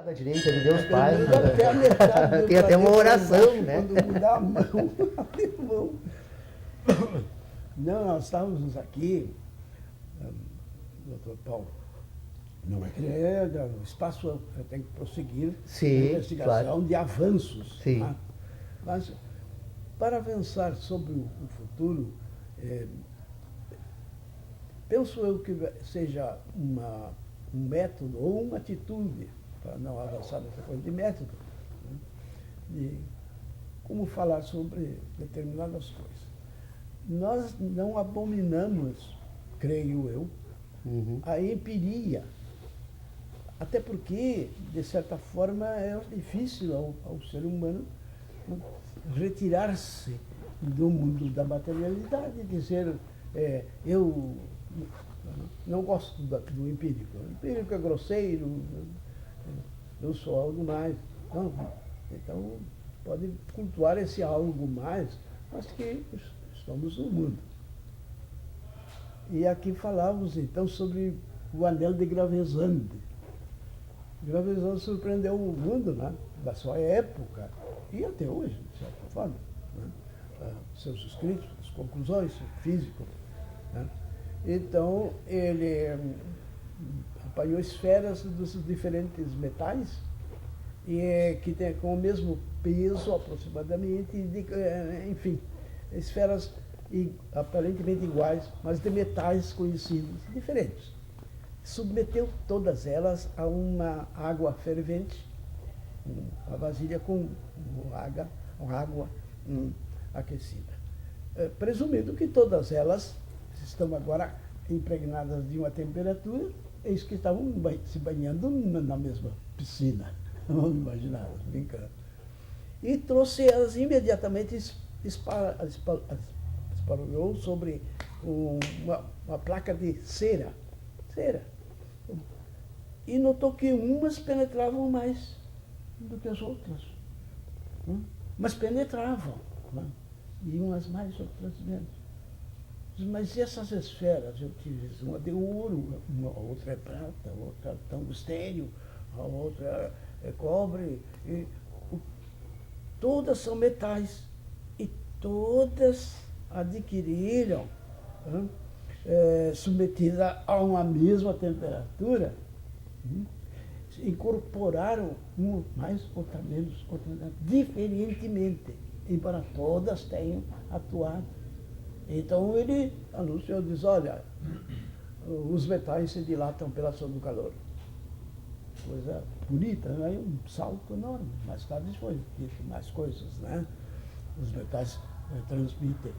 Da direita de Deus Pai. Até a metade Tem até uma oração, né? Quando me dá a mão, a mão. Não, nós estávamos aqui, doutor Paulo, não é que o espaço tem que prosseguir Sim, a investigação claro. de avanços. Sim. Tá? Mas, para avançar sobre o futuro, penso eu que seja um método ou uma atitude, para não avançar nessa coisa de método, né? De como falar sobre determinadas coisas. Nós não abominamos, creio eu, a empiria, até porque, de certa forma, é difícil ao ser humano retirar-se do mundo da materialidade, dizer, eu não gosto do empírico. O empírico é grosseiro, eu sou algo mais. Não, então, pode cultuar esse algo mais, mas que estamos no mundo. E aqui falávamos, então, sobre o anel de Gravesande. Gravesande surpreendeu o mundo, né, da sua época, e até hoje, de certa forma. Né, seus escritos, as conclusões físicas. Né. Então, ele apanhou esferas dos diferentes metais, que tem com o mesmo peso aproximadamente, enfim, esferas aparentemente iguais, mas de metais conhecidos, diferentes. Submeteu todas elas a uma água fervente, uma vasilha com água aquecida. Presumindo que todas elas estão agora impregnadas de uma temperatura, eis que estavam se banhando na mesma piscina. Vamos imaginar, brincando. E trouxe elas imediatamente, esparolhou sobre uma placa de cera. E notou que umas penetravam mais do que as outras. Mas penetravam. E umas mais, outras menos. Mas essas esferas, eu tive uma de ouro, a outra é prata, a outra é tungstênio, a outra é cobre. Todas são metais. E todas adquiriram, submetida a uma mesma temperatura, incorporaram uma mais, outra menos, outra menos, diferentemente, embora todas tenham atuado. Então ele anunciou, diz, olha, os metais se dilatam pela ação do calor. Coisa bonita, né? Um salto enorme. Mais tarde foi dito mais coisas, né? Os metais transmitem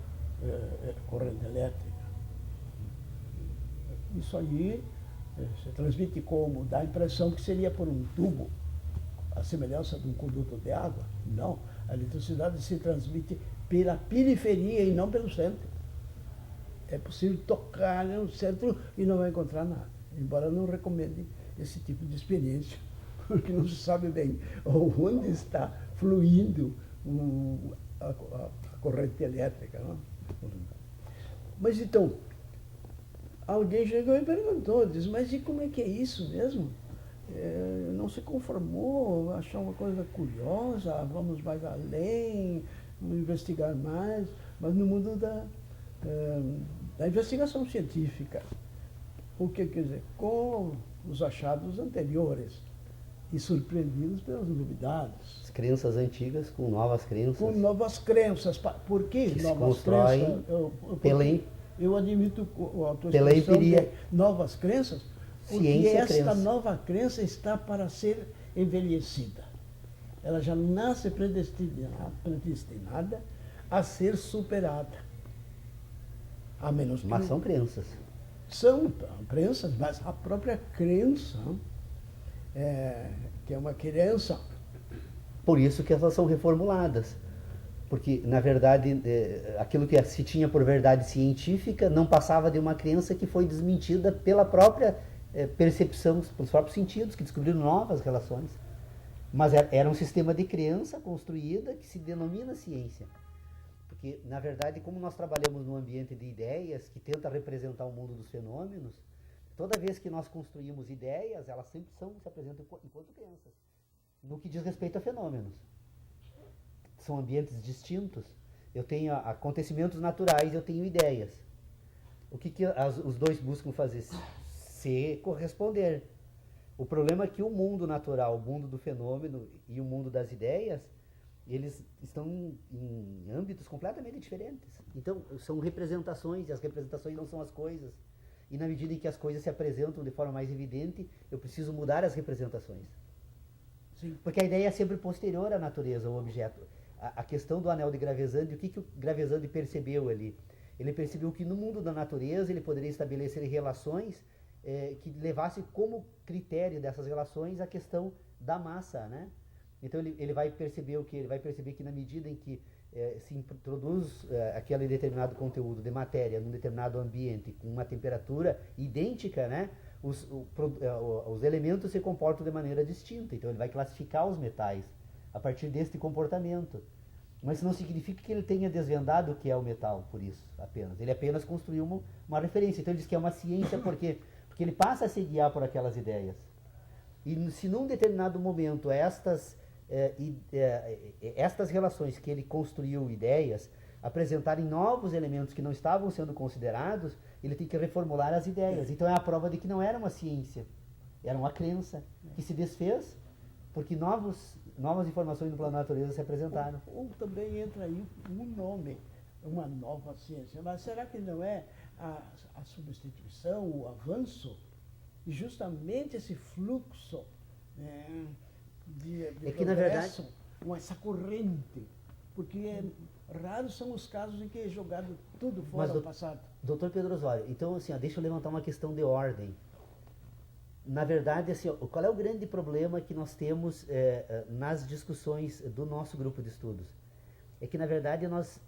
corrente elétrica. Isso aí se transmite como? Dá a impressão que seria por um tubo, a semelhança de um conduto de água. Não, a eletricidade se transmite pela periferia e não pelo centro. É possível tocar no centro e não vai encontrar nada, embora não recomende esse tipo de experiência, porque não se sabe bem onde está fluindo a corrente elétrica. Não? Mas então, alguém chegou e perguntou, disse, mas e como é que é isso mesmo? Não se conformou, achou uma coisa curiosa, vamos mais além, vamos investigar mais, mas no mundo da investigação científica. O que quer dizer? Com os achados anteriores e surpreendidos pelas novidades. As crenças antigas com novas crenças. Com novas crenças. Por que que novas se constroem crenças? Eu admito a tua pela expressão empiria. de novas crenças, porque Ciência, esta crença. nova crença está para ser envelhecida. Ela já nasce predestinada a ser superada. A menos que... Mas são crenças. São crenças, mas a própria crença, que é uma crença... Por isso que elas são reformuladas. Porque, na verdade, aquilo que se tinha por verdade científica não passava de uma crença que foi desmentida pela própria percepção, pelos próprios sentidos, que descobriram novas relações. Mas era um sistema de crença construída que se denomina ciência. Porque, na verdade, como nós trabalhamos num ambiente de ideias que tenta representar o mundo dos fenômenos, toda vez que nós construímos ideias, elas sempre se apresentam enquanto crenças. no que diz respeito a fenômenos. São ambientes distintos. Eu tenho acontecimentos naturais, eu tenho ideias. O que os dois buscam fazer? Se corresponder. O problema é que o mundo natural, o mundo do fenômeno e o mundo das ideias, eles estão em âmbitos completamente diferentes. Então, são representações, e as representações não são as coisas. E na medida em que as coisas se apresentam de forma mais evidente, eu preciso mudar as representações. Sim. Porque a ideia é sempre posterior à natureza, ao objeto. A questão do anel de Gravesande, o que o Gravesande percebeu ali? Ele percebeu que no mundo da natureza ele poderia estabelecer relações que levasse como critério dessas relações a questão da massa, né? Então ele vai perceber o que? Ele vai perceber que na medida em que se introduz aquele determinado conteúdo de matéria num determinado ambiente com uma temperatura idêntica, né? Os elementos se comportam de maneira distinta. Então ele vai classificar os metais a partir deste comportamento. Mas isso não significa que ele tenha desvendado o que é o metal, por isso, apenas. Ele apenas construiu uma referência. Então ele diz que é uma ciência porque ele passa a se guiar por aquelas ideias. E se num determinado momento estas relações que ele construiu, ideias, apresentarem novos elementos que não estavam sendo considerados, ele tem que reformular as ideias. Então é a prova de que não era uma ciência, era uma crença que se desfez porque novas informações do plano da natureza se apresentaram. Ou também entra aí um nome, uma nova ciência. Mas será que não é a substituição, o avanço, e justamente esse fluxo de é que, na verdade, essa corrente? Porque raros são os casos em que é jogado tudo fora do passado. Doutor Pedro Osório, então assim, deixa eu levantar uma questão de ordem. Na verdade, assim, qual é o grande problema que nós temos nas discussões do nosso grupo de estudos? É que, na verdade, nós,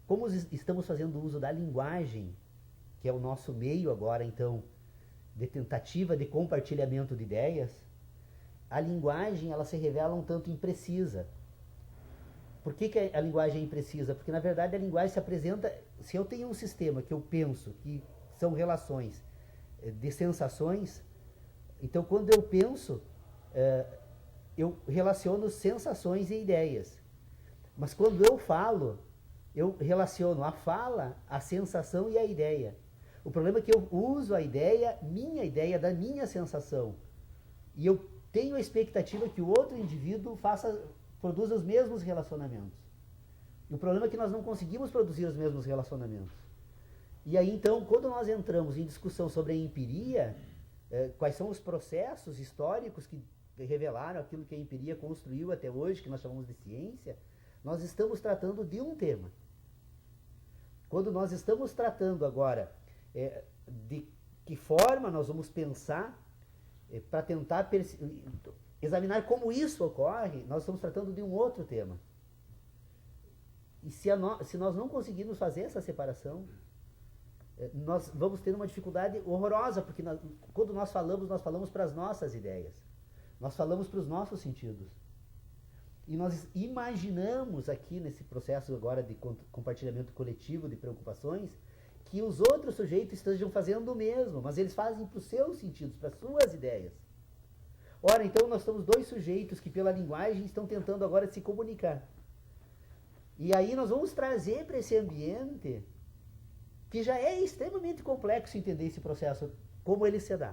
como estamos fazendo uso da linguagem, que é o nosso meio agora, então, de tentativa de compartilhamento de ideias, a linguagem ela se revela um tanto imprecisa. Por que a linguagem é imprecisa? Porque, na verdade, a linguagem se apresenta... Se eu tenho um sistema que eu penso que são relações de sensações... Então, quando eu penso, eu relaciono sensações e ideias. Mas quando eu falo, eu relaciono a fala, a sensação e a ideia. O problema é que eu uso a ideia, da minha sensação. E eu tenho a expectativa que o outro indivíduo produza os mesmos relacionamentos. E o problema é que nós não conseguimos produzir os mesmos relacionamentos. E aí, então, quando nós entramos em discussão sobre a empiria... quais são os processos históricos que revelaram aquilo que a empiria construiu até hoje, que nós chamamos de ciência, nós estamos tratando de um tema. Quando nós estamos tratando agora de que forma nós vamos pensar para tentar examinar como isso ocorre, nós estamos tratando de um outro tema. E se nós não conseguirmos fazer essa separação, nós vamos ter uma dificuldade horrorosa, porque quando nós falamos para as nossas ideias. Nós falamos para os nossos sentidos. E nós imaginamos aqui, nesse processo agora de compartilhamento coletivo de preocupações, que os outros sujeitos estejam fazendo o mesmo, mas eles fazem para os seus sentidos, para as suas ideias. Ora, então nós somos dois sujeitos que pela linguagem estão tentando agora se comunicar. E aí nós vamos trazer para esse ambiente... que já é extremamente complexo entender esse processo, como ele se dá.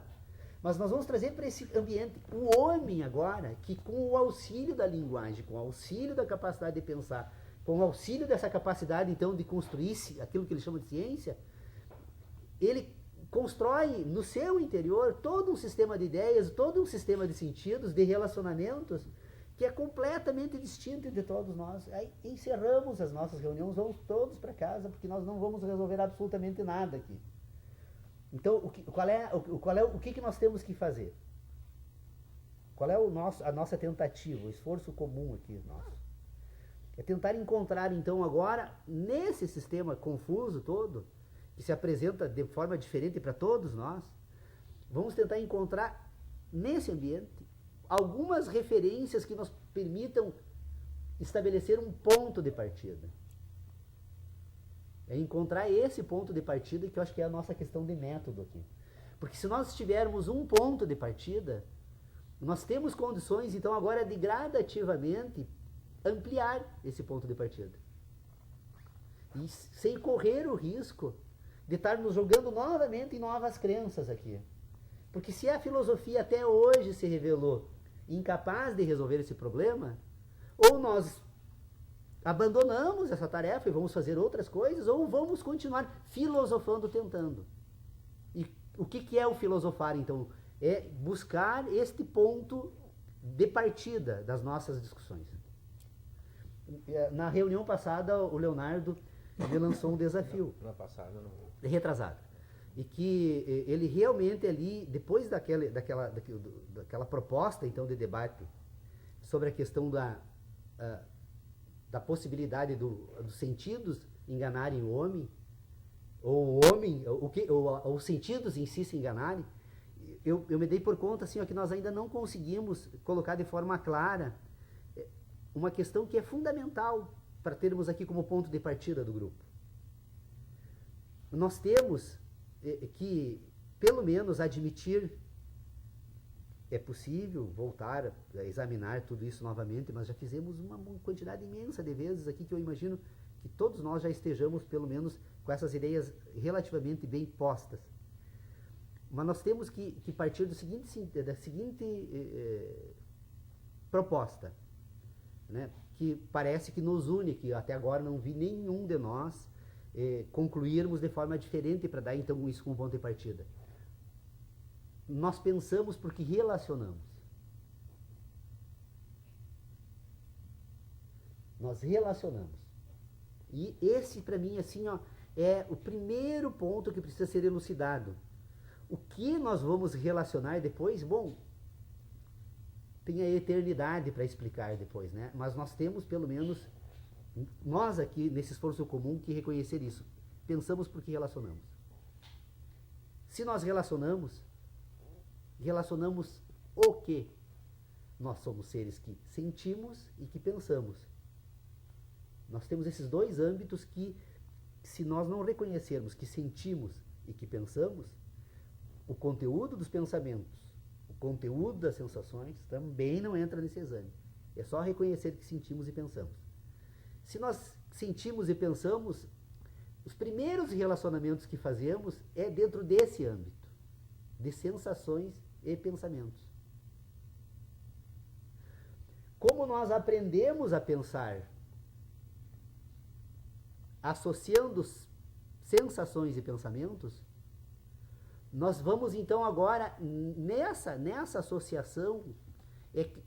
Mas nós vamos trazer para esse ambiente o homem agora, que com o auxílio da linguagem, com o auxílio da capacidade de pensar, com o auxílio dessa capacidade, então, de construir aquilo que ele chama de ciência, ele constrói no seu interior todo um sistema de ideias, todo um sistema de sentidos, de relacionamentos, que é completamente distinto de todos nós. Aí encerramos as nossas reuniões, vamos todos para casa, porque nós não vamos resolver absolutamente nada aqui. Então, o que nós temos que fazer? Qual é a nossa tentativa, o esforço comum aqui nosso? É tentar encontrar, então, agora, nesse sistema confuso todo, que se apresenta de forma diferente para todos nós, vamos tentar encontrar, nesse ambiente, algumas referências que nos permitam estabelecer um ponto de partida. É encontrar esse ponto de partida que eu acho que é a nossa questão de método aqui. Porque se nós tivermos um ponto de partida, Nós temos condições, então, agora de gradativamente ampliar esse ponto de partida. E sem correr o risco de estar nos jogando novamente em novas crenças aqui. Porque se a filosofia até hoje se revelou incapaz de resolver esse problema, ou nós abandonamos essa tarefa e vamos fazer outras coisas, ou vamos continuar filosofando, tentando. E o que é o filosofar, então? É buscar este ponto de partida das nossas discussões. Na reunião passada, o Leonardo me lançou um desafio. Na passada, não. Retrasado. E que ele realmente ali, depois daquela proposta, então, de debate sobre a questão da possibilidade dos sentidos enganarem o homem, ou o homem, ou os sentidos em si se enganarem, eu me dei por conta assim, ó, que nós ainda não conseguimos colocar de forma clara uma questão que é fundamental para termos aqui como ponto de partida do grupo. Nós temos que, pelo menos, admitir, é possível voltar a examinar tudo isso novamente, mas já fizemos uma quantidade imensa de vezes aqui que eu imagino que todos nós já estejamos, pelo menos, com essas ideias relativamente bem postas. Mas nós temos que partir da seguinte proposta, né, que parece que nos une, que até agora não vi nenhum de nós concluirmos de forma diferente para dar então isso como ponto de partida. Nós pensamos porque relacionamos. Nós relacionamos. E esse, para mim, assim, ó, é o primeiro ponto que precisa ser elucidado. O que nós vamos relacionar depois? Bom, tem a eternidade para explicar depois, né? Mas nós temos, pelo menos, nós aqui, nesse esforço comum, que reconhecer isso. Pensamos porque relacionamos. Se nós relacionamos o quê? Nós somos seres que sentimos e que pensamos. Nós temos esses dois âmbitos que, se nós não reconhecermos que sentimos e que pensamos, o conteúdo dos pensamentos, o conteúdo das sensações também não entra nesse exame. É só reconhecer que sentimos e pensamos. Se nós sentimos e pensamos, os primeiros relacionamentos que fazemos é dentro desse âmbito, de sensações e pensamentos. Como nós aprendemos a pensar associando sensações e pensamentos, nós vamos então agora, nessa associação,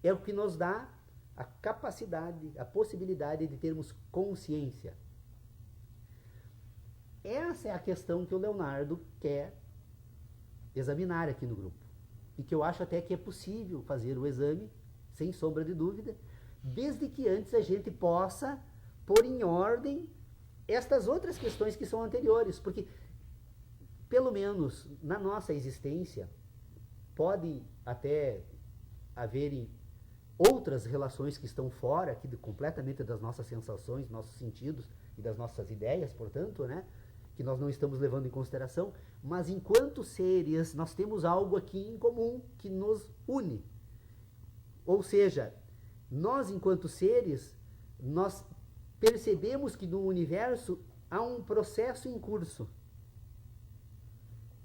é o que nos dá a capacidade, a possibilidade de termos consciência. Essa é a questão que o Leonardo quer examinar aqui no grupo. E que eu acho até que é possível fazer o exame, sem sombra de dúvida, desde que antes a gente possa pôr em ordem estas outras questões que são anteriores. Porque, pelo menos na nossa existência, pode até haverem outras relações que estão fora aqui completamente das nossas sensações, nossos sentidos e das nossas ideias, portanto, né, que nós não estamos levando em consideração, mas enquanto seres nós temos algo aqui em comum que nos une. Ou seja, nós enquanto seres, nós percebemos que no universo há um processo em curso,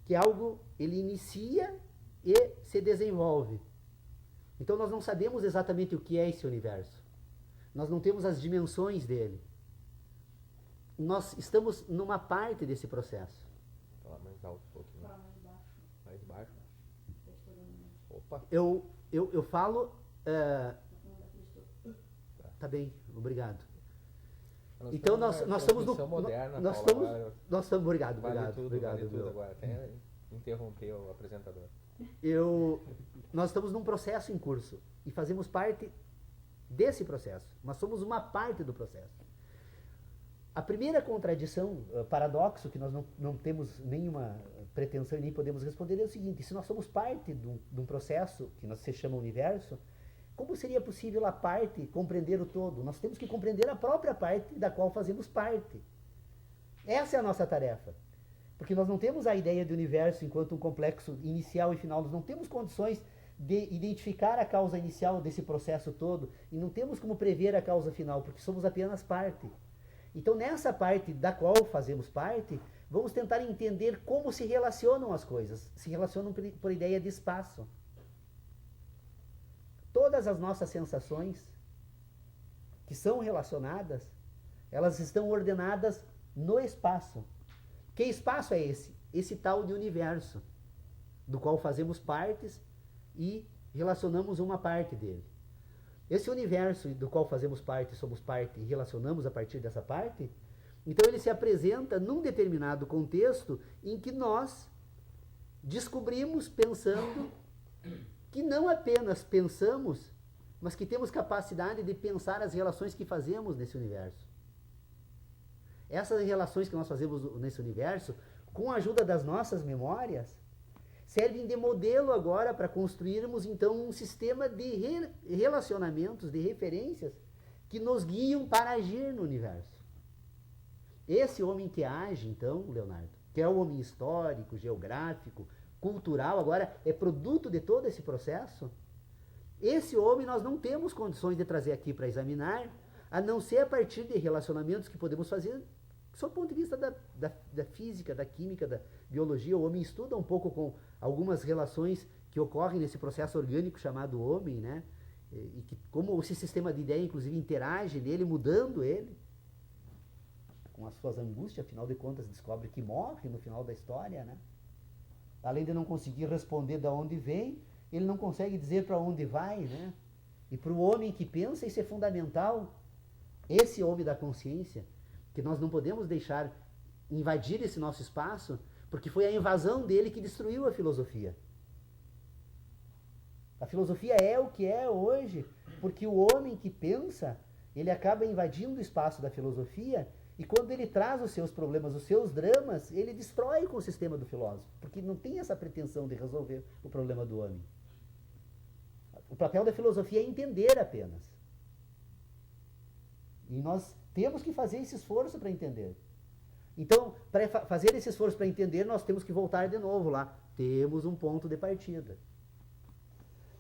que algo ele inicia e se desenvolve. Então nós não sabemos exatamente o que é esse universo. Nós não temos as dimensões dele. Nós estamos numa parte desse processo. Fala mais alto um pouquinho. Fala mais baixo. Mais baixo. Opa. Eu falo... Tá bem, obrigado. Então nós estamos no... Moderna, nós estamos... Obrigado. Vale tudo Meu. agora. Até interromper o apresentador. Nós estamos num processo em curso e fazemos parte desse processo. Nós somos uma parte do processo. A primeira contradição, paradoxo, que nós não temos nenhuma pretensão e nem podemos responder é o seguinte: se nós somos parte de um processo que se chama universo, como seria possível a parte compreender o todo? Nós temos que compreender a própria parte da qual fazemos parte. Essa é a nossa tarefa. Porque nós não temos a ideia de universo enquanto um complexo inicial e final. Nós não temos condições de identificar a causa inicial desse processo todo e não temos como prever a causa final, porque somos apenas parte. Então, nessa parte da qual fazemos parte, vamos tentar entender como se relacionam as coisas. Se relacionam por ideia de espaço. Todas as nossas sensações que são relacionadas, elas estão ordenadas no espaço. Que espaço é esse? Esse tal de universo, do qual fazemos partes e relacionamos uma parte dele. Esse universo do qual fazemos parte, somos parte e relacionamos a partir dessa parte, então ele se apresenta num determinado contexto em que nós descobrimos pensando que não apenas pensamos, mas que temos capacidade de pensar as relações que fazemos nesse universo. Essas relações que nós fazemos nesse universo, com a ajuda das nossas memórias, servem de modelo agora para construirmos então um sistema de relacionamentos, de referências que nos guiam para agir no universo. Esse homem que age, então, Leonardo, que é o homem histórico, geográfico, cultural, agora é produto de todo esse processo. Esse homem nós não temos condições de trazer aqui para examinar, a não ser a partir de relacionamentos que podemos fazer sob o ponto de vista da física, da química, da biologia. O homem estuda um pouco com algumas relações que ocorrem nesse processo orgânico chamado homem, né? E que, como esse sistema de ideia, inclusive, interage nele, mudando ele, com as suas angústias, afinal de contas, descobre que morre no final da história, né? Além de não conseguir responder de onde vem, ele não consegue dizer para onde vai, né? E para o homem que pensa, isso é fundamental. Esse homem da consciência, que nós não podemos deixar invadir esse nosso espaço, porque foi a invasão dele que destruiu a filosofia. A filosofia é o que é hoje, porque o homem que pensa, ele acaba invadindo o espaço da filosofia, e quando ele traz os seus problemas, os seus dramas, ele destrói com o sistema do filósofo, porque não tem essa pretensão de resolver o problema do homem. O papel da filosofia é entender apenas. E nós temos que fazer esse esforço para entender. Então, para fazer esse esforço para entender, nós temos que voltar de novo lá. Temos um ponto de partida.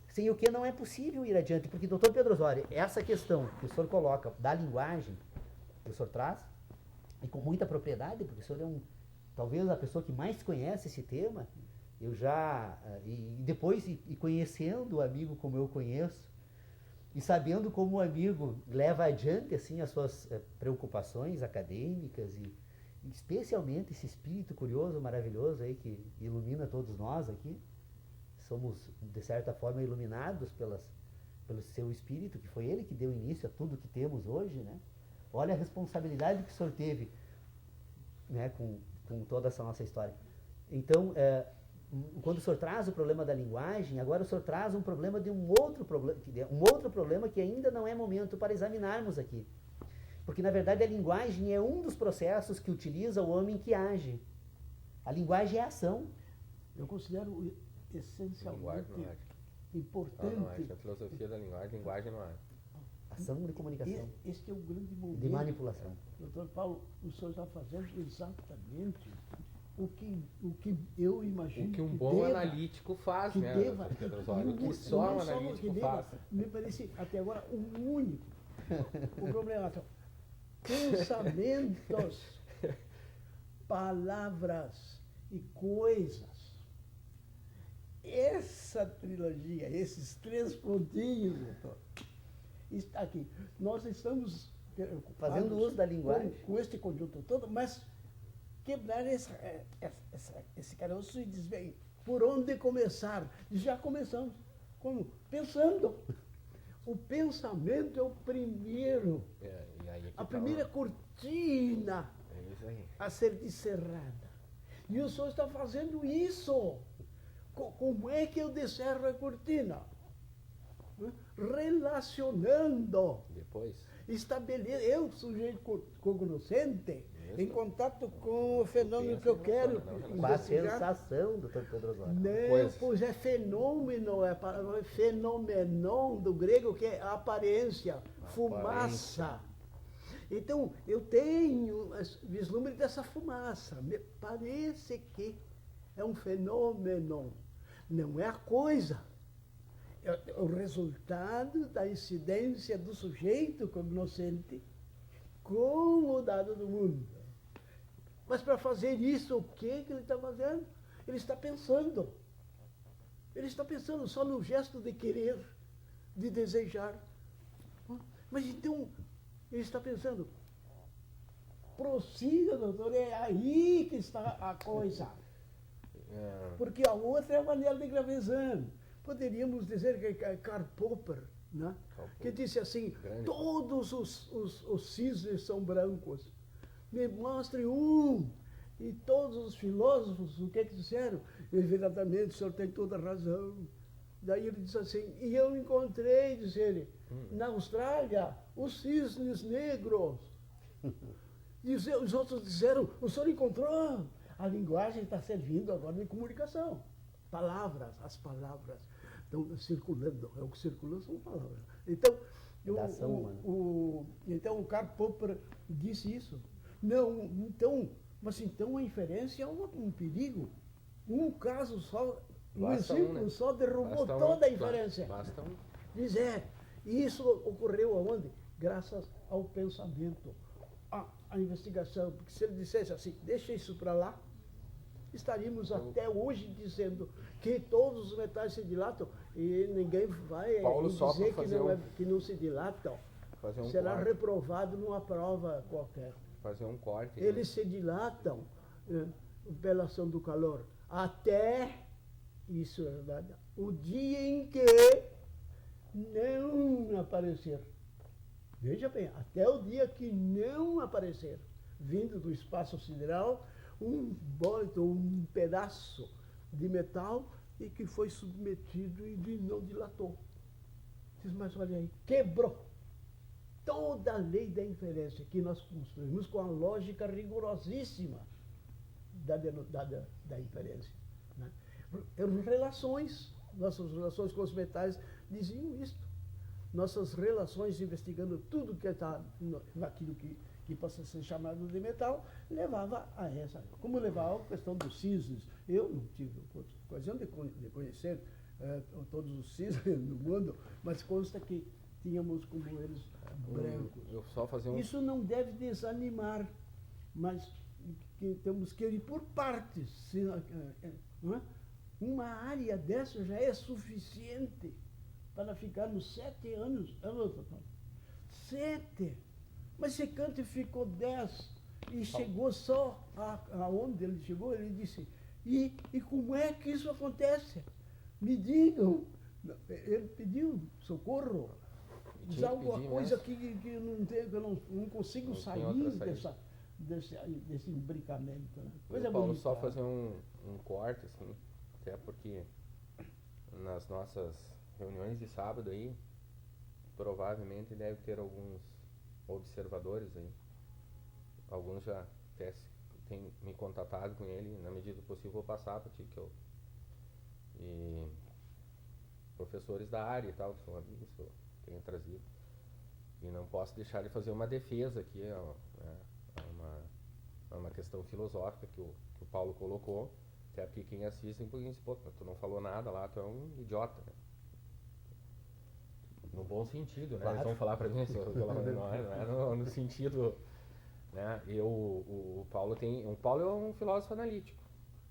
Sem o que não é possível ir adiante, porque, doutor Pedro Osório, essa questão que o senhor coloca da linguagem, que o senhor traz, e com muita propriedade, porque o senhor é talvez a pessoa que mais conhece esse tema, eu já, e depois, e conhecendo o amigo como eu conheço, e sabendo como o amigo leva adiante assim as suas preocupações acadêmicas e especialmente esse espírito curioso, maravilhoso aí que ilumina todos nós aqui, somos de certa forma iluminados pelo seu espírito, que foi ele que deu início a tudo que temos hoje, né? Olha a responsabilidade que o senhor teve, né, com toda essa nossa história. Então, quando o senhor traz o problema da linguagem, agora o senhor traz um problema de um outro problema que ainda não é momento para examinarmos aqui. Porque, na verdade, a linguagem é um dos processos que utiliza o homem que age. A linguagem é ação. Eu considero essencialmente importante... Não é. A filosofia da linguagem não é. Ação de comunicação. Este é o grande momento. De manipulação. Doutor Paulo, o senhor está fazendo exatamente o que eu imagino o que um bom analítico faz, né, Pedro Osório? O que só um analítico faz. Me parece, até agora, o único. O problema é pensamentos, palavras e coisas. Essa trilogia, esses 3 pontinhos, doutor, está aqui. Nós estamos fazendo uso da linguagem com este conjunto todo, mas quebrar esse caroço e dizer, bem, por onde começar? Já começamos. Como? Pensando. O pensamento é o primeiro, a primeira cortina a ser descerrada. E o senhor está fazendo isso. Como é que eu descerro a cortina? Relacionando. Depois? Eu, sujeito cognoscente, em contato com o fenômeno que eu quero. Com a sensação, doutor Pedro Osório. Não, pois é fenômeno, é fenomenon do grego, que é aparência, fumaça. Então, eu tenho vislumbre dessa fumaça. Me parece que é um fenômeno, não é a coisa. o resultado da incidência do sujeito cognoscente como dado do mundo. Mas para fazer isso, o que ele está fazendo? Ele está pensando. Ele está pensando só no gesto de querer, de desejar. Mas então, ele está pensando, prossiga, doutor, é aí que está a coisa. Porque a outra é a maneira de Gravesand. Poderíamos dizer que é Karl Popper, né? Que disse assim, grande. Todos os cisnes são brancos. Me mostre um. E todos os filósofos, o que disseram? Exatamente, o senhor tem toda a razão. Daí ele disse assim, e eu encontrei, disse ele, na Austrália, os cisnes negros. E os outros disseram, o senhor encontrou? A linguagem está servindo agora de comunicação. Palavras, as palavras estão circulando. É o que circula são palavras. Então, então o Karl Popper disse isso. Não, mas então a inferência é um perigo. Um caso só, um exemplo só derrubou toda a inferência. Diz, isso ocorreu aonde? Graças ao pensamento, à investigação. Porque se ele dissesse assim, deixa isso para lá, estaríamos até hoje dizendo que todos os metais se dilatam e ninguém vai dizer que não se dilatam. Será reprovado numa prova qualquer. Fazer um corte. Eles se dilatam pela ação do calor até, isso é verdade, o dia em que não aparecer. Veja bem, até o dia que não aparecer, vindo do espaço sideral, um bólito, um pedaço de metal e que foi submetido e não dilatou. Diz, mas olha aí, quebrou toda a lei da inferência que nós construímos com a lógica rigorosíssima da inferência. Né? Nossas relações com os metais diziam isto. Nossas relações investigando tudo que está naquilo que possa ser chamado de metal, levava a essa. Como levava a questão dos cisnes. Eu não tive ocasião de conhecer todos os cisnes no mundo, mas consta que tínhamos como eles brancos. Isso não deve desanimar, mas que temos que ir por partes. Uma área dessa já é suficiente para ficarmos 7 anos. 7! Mas se Kant ficou 10 e chegou só aonde ele chegou, ele disse, e como é que isso acontece? Me digam. Ele pediu socorro. Diz alguma coisa que eu não consigo sair desse imbricamento. Né? Coisa bonita. Paulo, só fazer um corte, assim, até porque nas nossas reuniões de sábado aí, provavelmente deve ter alguns observadores aí. Alguns já até têm me contatado com ele, na medida do possível vou passar para ti, e professores da área e tal, que são amigos que eu tenho trazido. E não posso deixar de fazer uma defesa aqui, é uma questão filosófica que o Paulo colocou, até porque quem assiste diz, pô, tu não falou nada lá, tu é um idiota, né? No bom sentido, né? Claro. Eles vão falar para mim, não é no sentido, né? O Paulo é um filósofo analítico,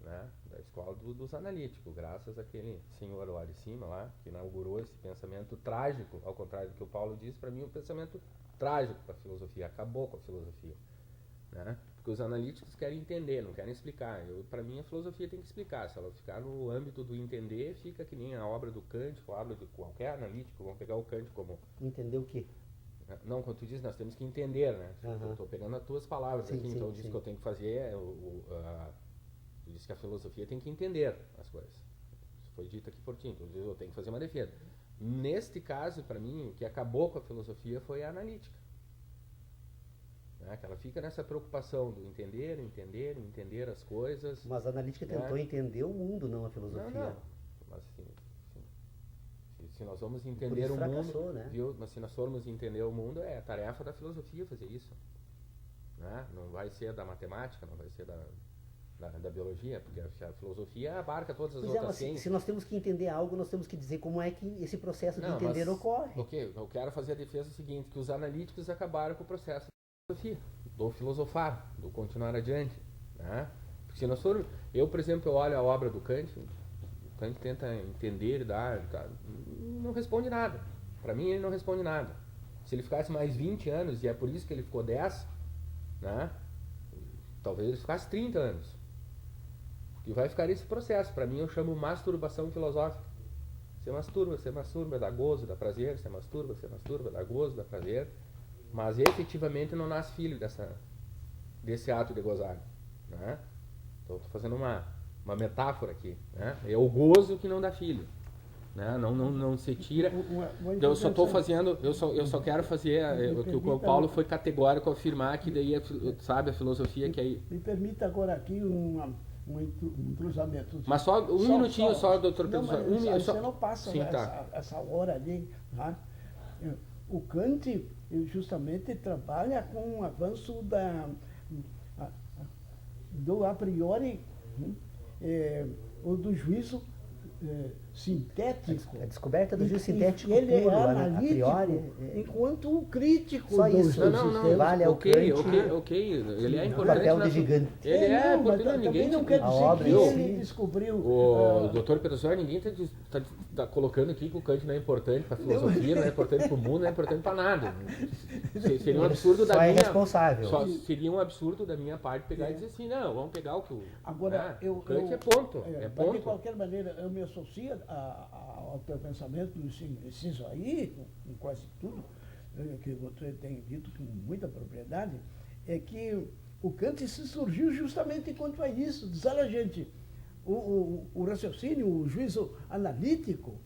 né? Da escola dos analíticos, graças àquele senhor lá de cima, lá, que inaugurou esse pensamento trágico, ao contrário do que o Paulo disse, para mim um pensamento trágico para a filosofia, acabou com a filosofia, né? Porque os analíticos querem entender, não querem explicar. Para mim a filosofia tem que explicar. Se ela ficar no âmbito do entender, fica que nem a obra do Kant, a obra de qualquer analítico. Vamos pegar o Kant como... Entender o quê? Não, quando tu diz, nós temos que entender, né? Eu estou pegando as tuas palavras aqui, então eu disse que eu tenho que fazer... Tu disse que a filosofia tem que entender as coisas. Isso foi dito aqui por ti, então eu tenho que fazer uma defesa. Neste caso, para mim, o que acabou com a filosofia foi a analítica. Que ela fica nessa preocupação do entender as coisas. Mas a analítica tentou entender o mundo, não a filosofia. Não. Mas se nós vamos entender o mundo, né? Viu? Mas se nós formos entender o mundo, é tarefa da filosofia fazer isso. Né? Não vai ser da matemática, não vai ser da biologia, porque a filosofia abarca todas as Pois é, outras mas ciências. se nós temos que entender algo, nós temos que dizer como é que esse processo de entender ocorre. Ok, eu quero fazer a defesa seguinte, que os analíticos acabaram com o processo da filosofia, do filosofar, do continuar adiante. Né? Porque se nós formos, eu, por exemplo, eu olho a obra do Kant, o Kant tenta entender, não responde nada. Para mim, ele não responde nada. Se ele ficasse mais 20 anos, e é por isso que ele ficou 10, né? Talvez ele ficasse 30 anos. E vai ficar esse processo. Para mim, eu chamo masturbação filosófica. Você masturba, dá gozo, dá prazer. Você masturba, dá gozo, dá prazer. Mas efetivamente não nasce filho desse ato de gozar. Né? Então, estou fazendo uma metáfora aqui. Né? É o gozo que não dá filho. Né? Não se tira. Eu só estou fazendo, eu só quero fazer que o Paulo foi categórico ao afirmar que daí, sabe, a filosofia que aí. Me permita agora aqui um cruzamento. Mas só um minutinho só, doutor Pedro. Você não passa. Sim, essa hora ali. Tá? O Kant justamente trabalha com o avanço do a priori, ou do juízo sintético. A descoberta do juízo sintético ele puro, é analítico, a priori. enquanto crítico. Só isso. Não, vale ao Kant. Ok. Ele é O importante. papel de gigante. Ele porque ninguém não quer dizer que ele descobriu. O doutor Pedro Soares, ninguém está colocando aqui que o Kant não é importante para a filosofia, não é importante para o mundo, não é importante para nada. Seria um absurdo da minha. É responsável. Seria um absurdo da minha parte pegar e dizer assim, não, vamos pegar o que o. Agora, o Kant é ponto. De qualquer maneira, eu me associo ao teu pensamento, inciso aí, com quase tudo, que você tem dito com muita propriedade, é que o Kant se surgiu justamente quanto a isso. Diz, olha, gente, o raciocínio, o juízo analítico,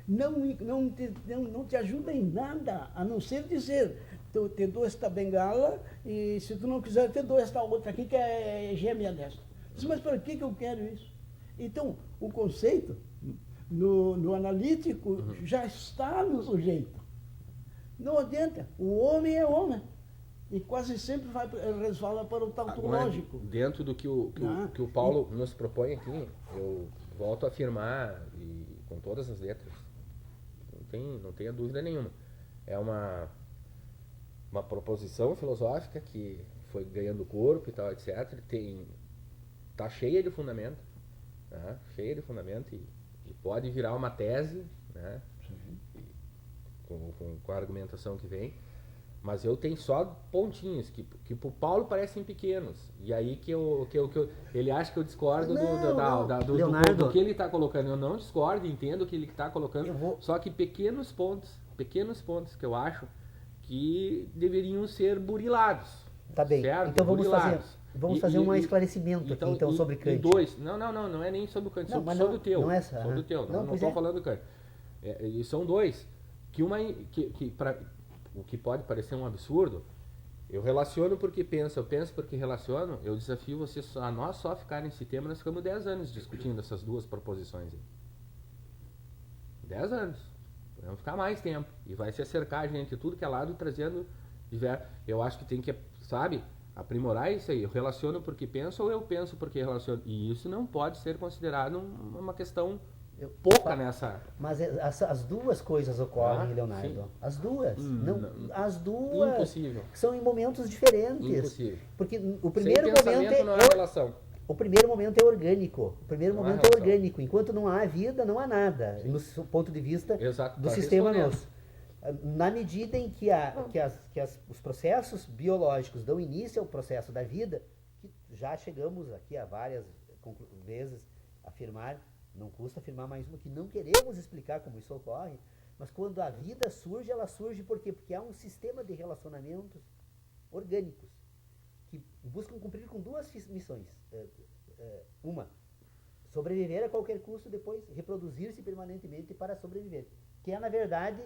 não te ajuda em nada, a não ser dizer, eu te dou esta bengala e se tu não quiser, eu te dou esta outra aqui que é gêmea desta. Mas para que eu quero isso? Então, o conceito no analítico já está no sujeito. Não adianta. O homem é homem. E quase sempre resvala para o tautológico. Dentro do que o Paulo nos propõe aqui, eu volto a afirmar, e com todas as letras, não tenha dúvida nenhuma. É uma proposição filosófica que foi ganhando corpo e tal, etc. Está cheia de fundamento. Né? Cheia de fundamento e pode virar uma tese, né? Com a argumentação que vem, mas eu tenho só pontinhos que para o Paulo parecem pequenos, e aí que ele acha que eu discordo do que ele está colocando. Eu não discordo, entendo o que ele está colocando, só que pequenos pontos que eu acho que deveriam ser burilados. Tá bem, certo? Então vamos fazer um esclarecimento então sobre Kant. Não é nem sobre o Kant, não, sobre o teu. Não é sobre o teu, não estou falando do Kant. E são dois. O que pode parecer um absurdo, eu relaciono porque penso, eu penso porque relaciono, eu desafio vocês a nós só ficar nesse tema, nós ficamos 10 anos discutindo essas duas proposições aí. 10 anos. Vamos ficar mais tempo. E vai se acercar a gente de tudo que é lado, trazendo diversos. Eu acho que tem que, sabe, aprimorar isso aí. Eu relaciono porque penso ou eu penso porque relaciono. E isso não pode ser considerado uma questão pouca nessa. Mas as duas coisas ocorrem, Leonardo. Sim. As duas. As duas. Impossível. São em momentos diferentes. Impossível. Porque o primeiro momento não há relação. O primeiro momento é orgânico. O primeiro momento é orgânico. Enquanto não há vida, não há nada. No ponto de vista do sistema nosso. Na medida em que os processos biológicos dão início ao processo da vida, que já chegamos aqui a várias vezes a afirmar, não custa afirmar mais uma, que não queremos explicar como isso ocorre, mas quando a vida surge, ela surge por quê? Porque há um sistema de relacionamentos orgânicos que buscam cumprir com duas missões. Uma, sobreviver a qualquer custo, depois reproduzir-se permanentemente para sobreviver. Que é, na verdade,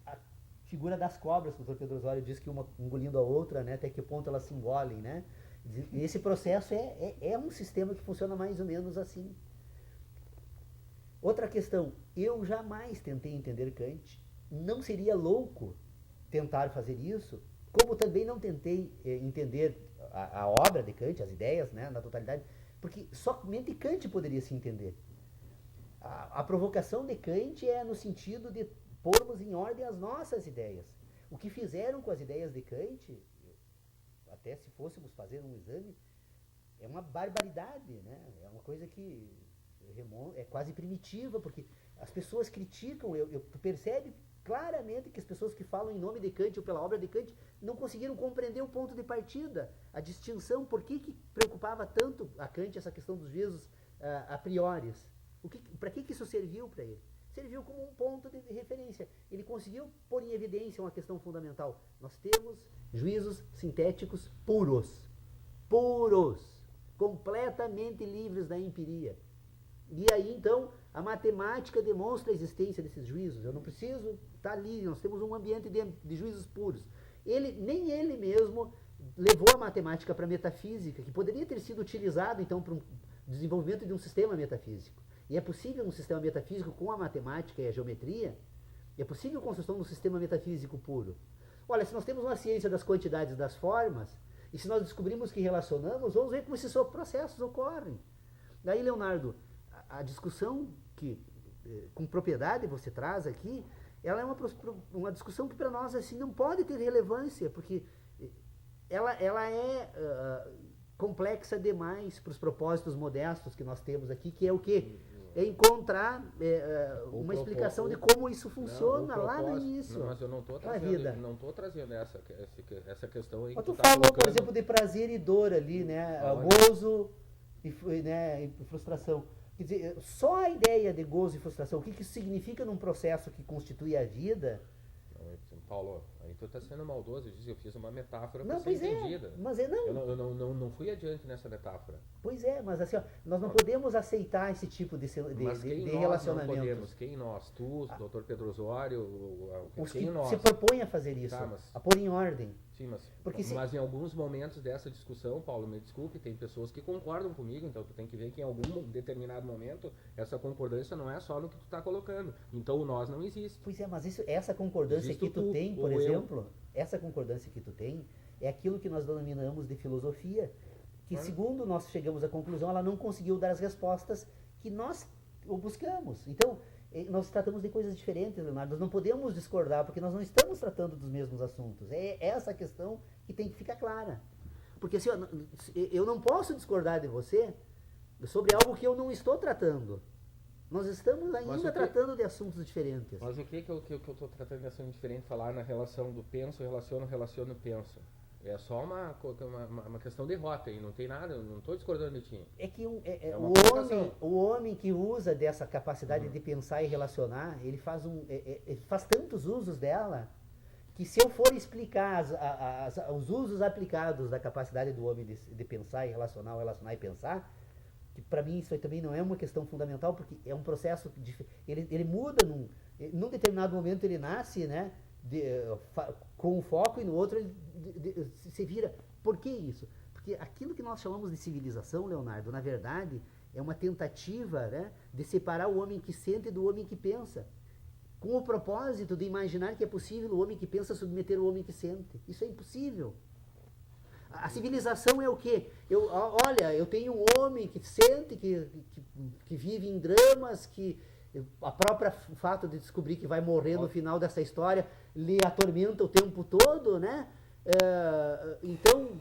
a figura das cobras, que o Dr. Pedro Osório diz que uma engolindo a outra, né, até que ponto elas se engolem. Né? E esse processo é um sistema que funciona mais ou menos assim. Outra questão, eu jamais tentei entender Kant, não seria louco tentar fazer isso, como também não tentei entender a obra de Kant, as ideias, né, na totalidade, Porque somente Kant poderia se entender. A provocação de Kant é no sentido de pormos em ordem as nossas ideias. O que fizeram com as ideias de Kant, até se fôssemos fazer um exame, é uma barbaridade, né? É uma coisa que é quase primitiva, porque as pessoas criticam, tu percebe claramente que as pessoas que falam em nome de Kant ou pela obra de Kant não conseguiram compreender o ponto de partida, a distinção, por que preocupava tanto a Kant essa questão dos juízos a priori. Para que isso serviu para ele? Serviu como um ponto de referência. Ele conseguiu pôr em evidência uma questão fundamental. Nós temos juízos sintéticos puros, completamente livres da empiria. E aí, então, a matemática demonstra a existência desses juízos. Eu não preciso estar ali, nós temos um ambiente de juízos puros. Nem ele mesmo levou a matemática para a metafísica, que poderia ter sido utilizado, então, para o desenvolvimento de um sistema metafísico. E é possível um sistema metafísico com a matemática e a geometria, é possível a construção de um sistema metafísico puro. Olha, se nós temos uma ciência das quantidades e das formas, e se nós descobrimos que relacionamos, vamos ver como esses processos ocorrem. Daí, Leonardo, a discussão que, com propriedade, você traz aqui, ela é uma discussão que para nós assim, não pode ter relevância, porque ela é complexa demais para os propósitos modestos que nós temos aqui, que é o quê? É encontrar uma explicação de como isso funciona lá no início. Não, mas eu não estou trazendo essa questão aí. Mas tu falou, colocando, por exemplo, de prazer e dor ali, né? Gozo e frustração. Quer dizer, só a ideia de gozo e frustração, o que isso significa num processo que constitui a vida? Paulo, aí tu está sendo maldoso, eu fiz uma metáfora para ser entendida. Mas eu não fui adiante nessa metáfora. Pois é, mas assim, ó, nós não podemos aceitar esse tipo de relacionamento. Não podemos? Quem nós? Tu, Dr. Pedro Osório, os que se propõem a fazer isso, a pôr em ordem. Sim, mas em alguns momentos dessa discussão, Paulo, me desculpe, tem pessoas que concordam comigo, então tu tem que ver que em algum determinado momento essa concordância não é só no que tu está colocando. Então o nós não existe. Pois é, mas essa concordância que tu tem, por exemplo, essa concordância que tu tem é aquilo que nós denominamos de filosofia, que segundo nós chegamos à conclusão, ela não conseguiu dar as respostas que nós buscamos. Então, nós tratamos de coisas diferentes, Leonardo. Nós não podemos discordar, porque nós não estamos tratando dos mesmos assuntos. É essa questão que tem que ficar clara. Porque assim, eu não posso discordar de você sobre algo que eu não estou tratando. Nós estamos ainda tratando de assuntos diferentes. Mas o que eu estou tratando de assunto diferente? Falar na relação do penso, relaciono, penso. É só uma questão de rota aí, não tem nada, eu não estou discordando de ti. É que o homem que usa dessa capacidade de pensar e relacionar, ele faz tantos usos dela, que se eu for explicar os usos aplicados da capacidade do homem de pensar e relacionar e pensar, que para mim isso aí também não é uma questão fundamental, porque é um processo, ele muda, num determinado momento ele nasce, né? Com um foco e no outro ele se vira. Por que isso? Porque aquilo que nós chamamos de civilização, Leonardo, na verdade é uma tentativa, né, de separar o homem que sente do homem que pensa, com o propósito de imaginar que é possível o homem que pensa submeter o homem que sente. Isso é impossível. A civilização é o quê? Olha, eu tenho um homem que sente, que vive em dramas, que a própria fato de descobrir que vai morrer no final dessa história lhe atormenta o tempo todo, né? Então...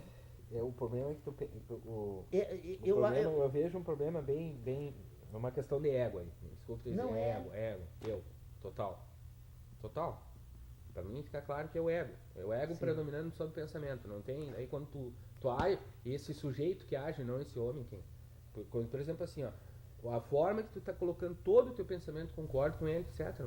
o problema é que eu vejo um problema bem... É uma questão de ego aí. Desculpa dizer, não ego, eu, total. Para mim fica claro que é o ego. É o ego predominando sobre o pensamento. Não tem... Aí quando tu age, esse sujeito que age, não esse homem. Por exemplo, assim, ó, a forma que tu está colocando todo o teu pensamento, concordo com ele, etc.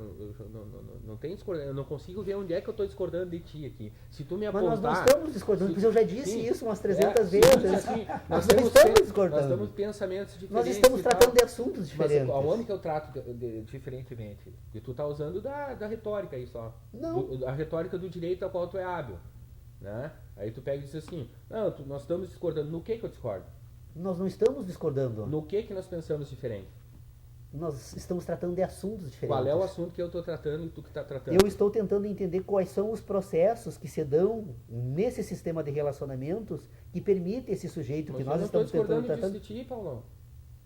Não tem discordância. Eu não consigo ver onde é que eu estou discordando de ti aqui. Se tu me apontar... Mas nós não estamos discordando, porque eu já disse isso umas 300 vezes. Nós não estamos discordando. Nós temos pensamentos diferentes. Nós estamos tratando de assuntos diferentes. Mas aonde que eu trato diferentemente? E tu está usando da retórica aí só. Não. A retórica do direito a qual tu é hábil. Né? Aí tu pega e diz assim, não, nós estamos discordando. No que eu discordo? Nós não estamos discordando. No que nós pensamos diferente? nós estamos tratando de assuntos diferentes. Qual é o assunto que eu estou tratando e tu que está tratando? Eu estou tentando entender quais são os processos que se dão nesse sistema de relacionamentos que permite esse sujeito que nós estamos tentando tratar. Eu não estou discordando de ti, Paulo.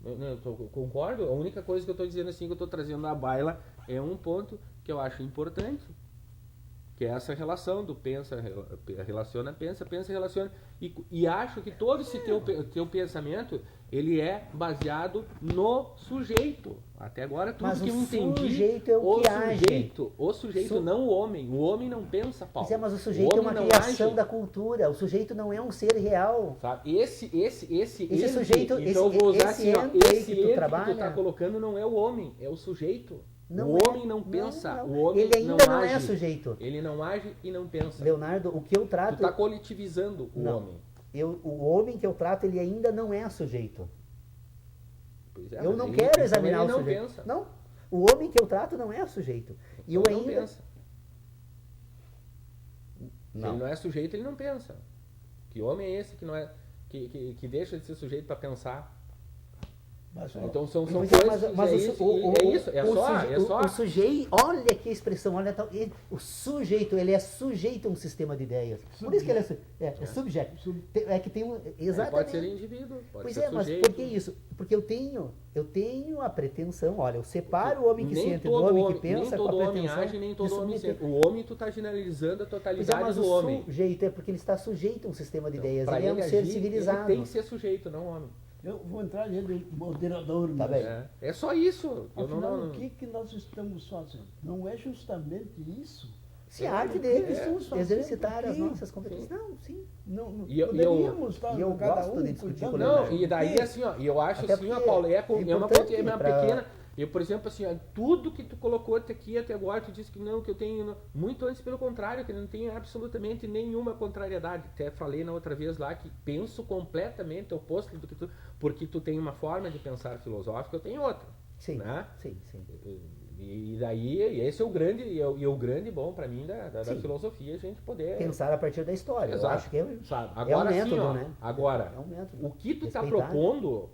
Eu concordo. A única coisa que eu estou dizendo assim, que eu estou trazendo na baila, é um ponto que eu acho importante. Que é essa relação do pensa, relaciona, pensa, relaciona. E acho que todo esse teu pensamento, ele é baseado no sujeito. Até agora, tudo mas que eu entendi... Mas o sujeito é o que age. O sujeito, não o homem. O homem não pensa, Paulo. Mas o sujeito é uma criação da cultura. O sujeito não é um ser real. Sabe? Esse sujeito, então eu vou usar assim, ó, esse que tu trabalha, que tu tá colocando não é o homem, é o sujeito. Não o homem não pensa, não. O homem ele ainda não age, é sujeito. Ele não age e não pensa. Leonardo, o que eu trato... Tu tá coletivizando o homem. O homem que eu trato, ele ainda não é sujeito. Pois é, eu não quero examinar ele o sujeito. Pensa. Não, o homem que eu trato não é sujeito. E eu não ainda... pensa. Se ele não é sujeito, ele não pensa. Que homem é esse que não é que deixa de ser sujeito para pensar? Então são coisas. O sujeito, olha que expressão, olha tal. O sujeito, ele é sujeito a um sistema de ideias. Por isso que ele é subjeto. É que tem um. Exatamente. Pode ser indivíduo. Pode ser mas sujeito. por que isso? Porque eu tenho a pretensão, olha, eu separo o homem que sente do homem que pensa com a pretensão. Nem todo homem age, nem todo homem sente. O homem, tu tá generalizando a totalidade do homem. O sujeito é porque ele está sujeito a um sistema de ideias. Ele é um ser agir, civilizado. Ele tem que ser sujeito, não homem. Eu vou entrar de moderador. Tá bem. É só isso. Afinal, o que nós estamos fazendo? Não é justamente isso? Se a arte deles exercitar as nossas competências. Sim. Não, sim. Não, poderíamos estar eu cada gosto de discutir com não, e daí assim, ó, e eu acho assim, ó, Paulo, é uma pequena. Eu, por exemplo, assim, ó, tudo que tu colocou até agora, tu disse que não, que eu tenho. Muito antes, pelo contrário, que eu não tenho absolutamente nenhuma contrariedade. Até falei na outra vez lá que penso completamente oposto do que tu. Porque tu tem uma forma de pensar filosófica, eu tenho outra. Sim. Né? Sim. E daí, esse é o grande, o grande bom para mim da filosofia, a gente poder pensar a partir da história. Exato. Eu acho que agora, é um método, assim, ó, né? Agora, é um método. O que tu está propondo,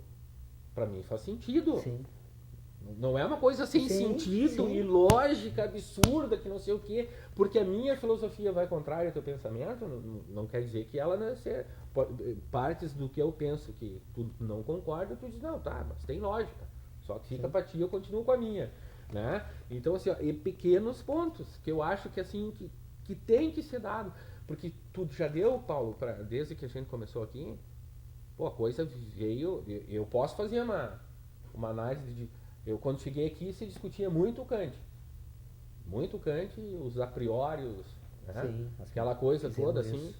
para mim faz sentido. Sim. Não é uma coisa sem sentido, ilógica, absurda, que não sei o quê, porque a minha filosofia vai contrário ao teu pensamento, não quer dizer que ela não seja partes do que eu penso que tu não concorda, tu diz, não, tá, mas tem lógica, só que fica pra ti, eu continuo com a minha, né? Então, assim, ó, e pequenos pontos, que eu acho que, assim, que tem que ser dado, porque tu já deu, Paulo, desde que a gente começou aqui, pô, a coisa veio, eu posso fazer uma análise de... Eu, quando cheguei aqui, se discutia muito o Kant. Muito Kant, os a priori, né? Sim, aquela coisa toda, isso. assim.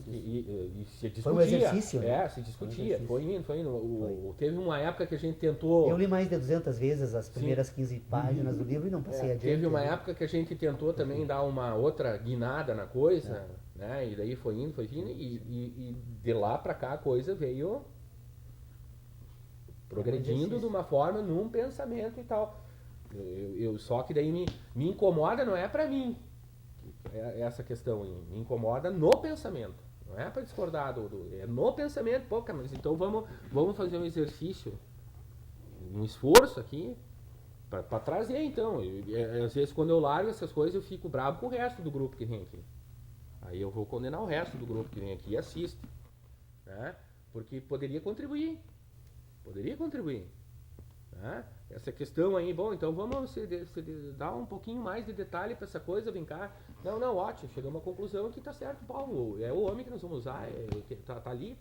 E se discutia. Foi um exercício. Se discutia. Foi indo. Teve uma época que a gente tentou... Eu li mais de 200 vezes as primeiras 15 páginas do livro e não passei adiante. Teve uma época que a gente tentou também dar uma outra guinada na coisa, né? E daí foi indo, e de lá pra cá a coisa veio... progredindo de uma forma, num pensamento e tal. Só que daí me incomoda, não é para mim essa questão, me incomoda no pensamento, não é para discordar é no pensamento. Pô, cara, mas então vamos fazer um exercício, um esforço aqui para trazer, então. Às vezes quando eu largo essas coisas eu fico bravo com o resto do grupo que vem aqui, aí eu vou condenar o resto do grupo que vem aqui e assiste, né? Porque poderia contribuir, né? Essa questão aí, bom, então vamos dar um pouquinho mais de detalhe para essa coisa, vem cá. Não, ótimo, chegamos à conclusão que tá certo, Paulo, é o homem que nós vamos usar, tá ali,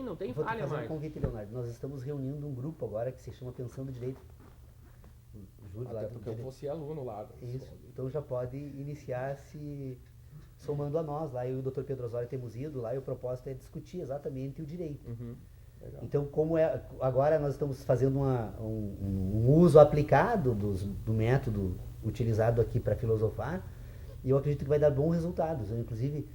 não tem vou falha mais. Um convite, Leonardo, nós estamos reunindo um grupo agora que se chama Pensando Direito. O Júlio até lá porque eu fosse aluno lá. Isso, então já pode iniciar se somando a nós lá, eu e o Dr. Pedro Osório temos ido lá e o propósito é discutir exatamente o direito. Legal. Então, agora nós estamos fazendo um uso aplicado do método utilizado aqui para filosofar, e eu acredito que vai dar bons resultados. Inclusive,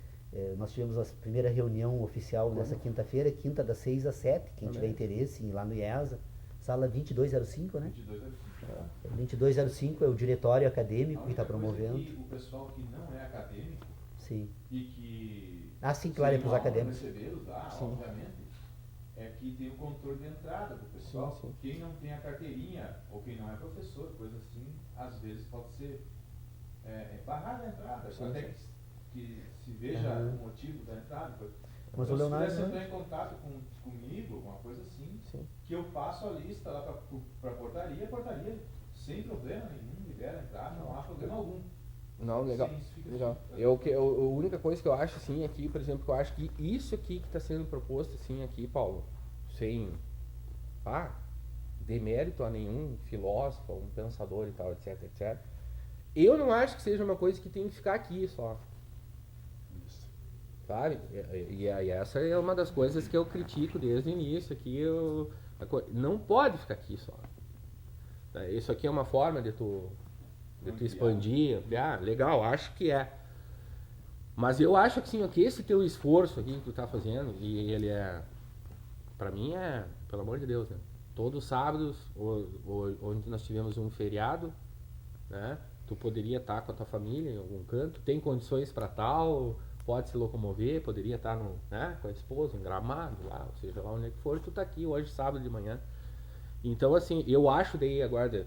nós tivemos a primeira reunião oficial nessa quinta-feira, quinta das 6 às 7, quem tiver interesse, lá no IESA, sala 2205, né? 2205. 2205 é o diretório acadêmico que está promovendo. O pessoal que não é acadêmico, sim, e que... sim, claro, é para os acadêmicos. Recebê-los lá, obviamente. é que tem o controle de entrada do pessoal. Sim. Quem não tem a carteirinha, ou quem não é professor, coisa assim, às vezes pode ser barrada a entrada, Sim, até que se veja o motivo da entrada. Mas Então, o Leonardo, se pudesse entrar em contato comigo, alguma coisa assim, que eu passo a lista lá para a portaria sem problema nenhum, libera a entrada, não há problema algum. Não, legal. Legal. A única coisa que eu acho assim aqui, por exemplo, que eu acho que isso aqui que está sendo proposto assim aqui, Paulo, sem demérito a nenhum filósofo, um pensador e tal, etc, etc. Eu não acho que seja uma coisa que tem que ficar aqui só. Sabe? E essa é uma das coisas que eu critico desde o início aqui. Não pode ficar aqui só. Isso aqui é uma forma de tu expandir, ampliar. Legal, acho que é. Mas eu acho que, sim, que esse teu esforço aqui que tu tá fazendo, e ele pra mim pelo amor de Deus, né? Todos os sábados, onde nós tivemos um feriado, né? Tu poderia estar com a tua família em algum canto, tem condições para tal, pode se locomover, poderia estar com a esposa, em Gramado, lá, ou seja, lá onde é que for, tu tá aqui hoje, sábado de manhã. Então, assim, eu acho daí agora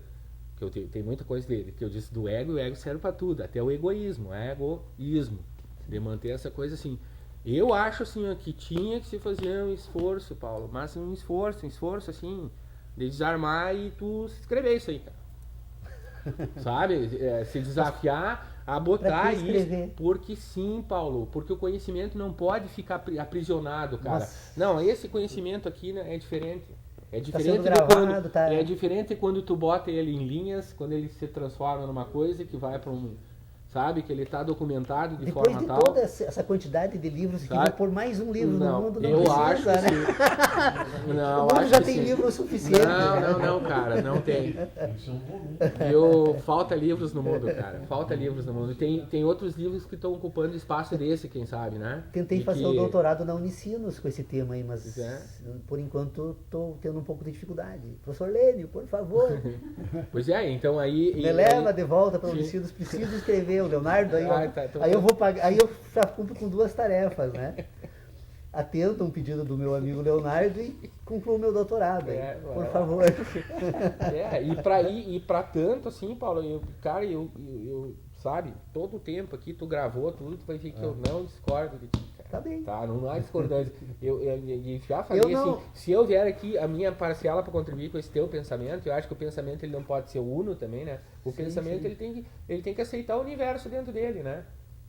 que tem muita coisa dele, que eu disse do ego, e o ego serve para tudo, até o egoísmo, de manter essa coisa assim. Eu acho, assim, que tinha que se fazer um esforço, Paulo, mas um esforço, assim, de desarmar e tu escrever isso aí, cara. Sabe? Se desafiar a botar isso. Porque sim, Paulo, porque o conhecimento não pode ficar aprisionado, cara. Mas... Não, esse conhecimento aqui, né, é diferente. É diferente, é diferente quando tu bota ele em linhas, quando ele se transforma numa coisa que vai para sabe, que ele está documentado de depois forma de tal. Toda essa quantidade de livros, que vou pôr mais um livro no mundo, não eu precisa, acho né? Que não, o mundo já tem sim. livro suficiente. Não, cara, não tem. Falta livros no mundo, cara. Falta livros no mundo. Tem outros livros que estão ocupando espaço desse, quem sabe, né? Tentei fazer o doutorado na Unicinos com esse tema aí, mas por enquanto estou tendo um pouco de dificuldade. Professor Lênio, por favor. Pois então aí... Me leva de volta para Unicinos, preciso escrever. O Leonardo, aí eu vou pagar, aí eu já cumpro com duas tarefas, né? Atendo um pedido do meu amigo Leonardo e concluo meu doutorado, por favor. E pra tanto assim, Paulo, eu sabe, todo o tempo aqui tu gravou tudo, tu vai ver que eu não discordo de ti, cara. Tá bem. Tá, não há discordância. Eu já falei assim, se eu vier aqui, a minha parcela para contribuir com esse teu pensamento, eu acho que o pensamento ele não pode ser uno também, né? O pensamento ele tem que aceitar o universo dentro dele, né?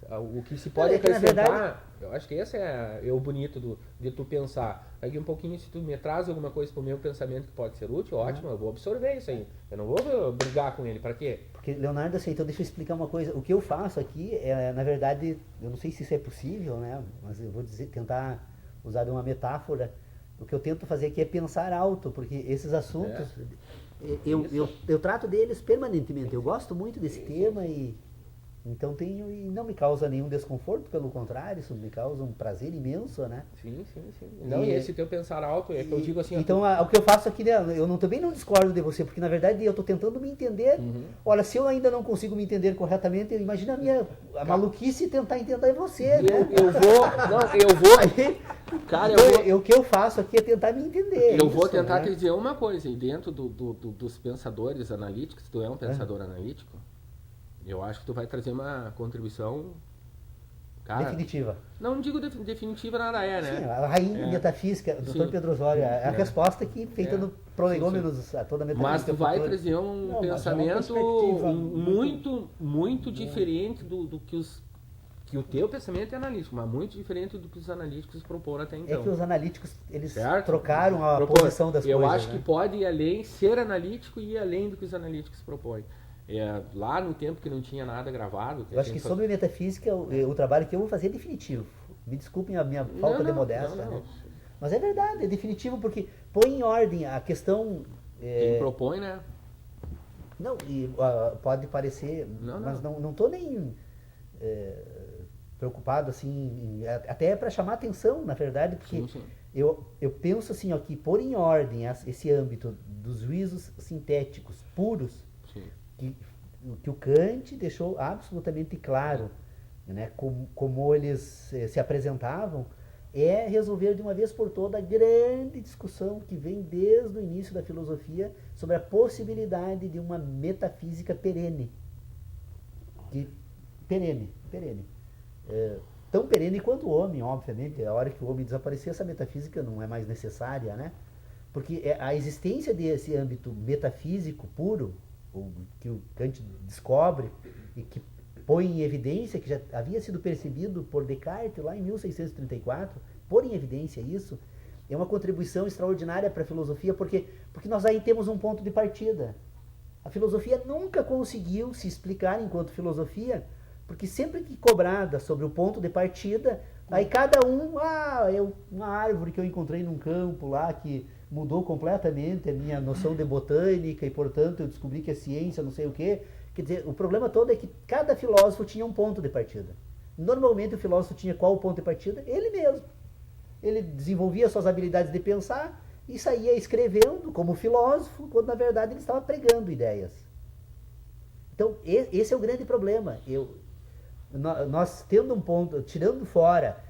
O que se pode acrescentar, verdade... eu acho que esse é o bonito de tu pensar. Aí um pouquinho, se tu me traz alguma coisa pro meu pensamento que pode ser útil, ótimo, eu vou absorver isso aí. Eu não vou brigar com ele, para quê? Porque, Leonardo, assim, então deixa eu explicar uma coisa. O que eu faço aqui, na verdade, eu não sei se isso é possível, né? Mas eu vou tentar usar uma metáfora. O que eu tento fazer aqui é pensar alto, porque esses assuntos, eu trato deles permanentemente. Eu gosto muito desse tema e não me causa nenhum desconforto, pelo contrário, isso me causa um prazer imenso, né? Sim. Não, e esse teu pensar alto, é que eu digo assim... Então, o que eu faço aqui, né, eu também não discordo de você, porque na verdade eu estou tentando me entender. Olha, se eu ainda não consigo me entender corretamente, imagina a maluquice tentar entender você, né? O que eu faço aqui é tentar me entender. Eu vou tentar te dizer uma coisa, e dentro dos pensadores analíticos, tu é um pensador analítico, eu acho que tu vai trazer uma contribuição, cara, definitiva. Não digo definitiva, nada né? Sim, a rainha metafísica, o Dr. Pedro Osório, a resposta aqui feita no prolegômenos, a toda a metafísica. Mas tu vai trazer um pensamento muito diferente do que o teu pensamento é analítico, mas muito diferente do que os analíticos proporam até então. É que os analíticos, eles trocaram a posição das coisas. Eu acho que pode ir além, ser analítico e ir além do que os analíticos propõem. Lá no tempo que não tinha nada gravado... Eu acho que sobre metafísica, o trabalho que eu vou fazer é definitivo. Me desculpem a minha falta de modéstia. Né? Mas é verdade, é definitivo, porque põe em ordem a questão... Quem propõe, né? Não, pode parecer... Mas não estou nem preocupado, assim... Até para chamar atenção, na verdade, porque... Sim. Eu penso assim, que pôr em ordem esse âmbito dos juízos sintéticos puros... Sim. Que o Kant deixou absolutamente claro, né, como eles se apresentavam, é resolver de uma vez por toda a grande discussão que vem desde o início da filosofia sobre a possibilidade de uma metafísica perene. Perene. Tão perene quanto o homem, obviamente. A hora que o homem desaparecer, essa metafísica não é mais necessária, né? Porque a existência desse âmbito metafísico puro, que o Kant descobre e que põe em evidência, que já havia sido percebido por Descartes lá em 1634, pôr em evidência isso, é uma contribuição extraordinária para a filosofia, porque nós aí temos um ponto de partida. A filosofia nunca conseguiu se explicar enquanto filosofia, porque sempre que cobrada sobre o ponto de partida, aí cada um, uma árvore que eu encontrei num campo lá que mudou completamente a minha noção de botânica e, portanto, eu descobri que a ciência não sei o quê. Quer dizer, o problema todo é que cada filósofo tinha um ponto de partida. Normalmente o filósofo tinha qual o ponto de partida? Ele mesmo. Ele desenvolvia suas habilidades de pensar e saía escrevendo como filósofo, quando na verdade ele estava pregando ideias. Então, esse é o grande problema. Nós tendo um ponto, tirando fora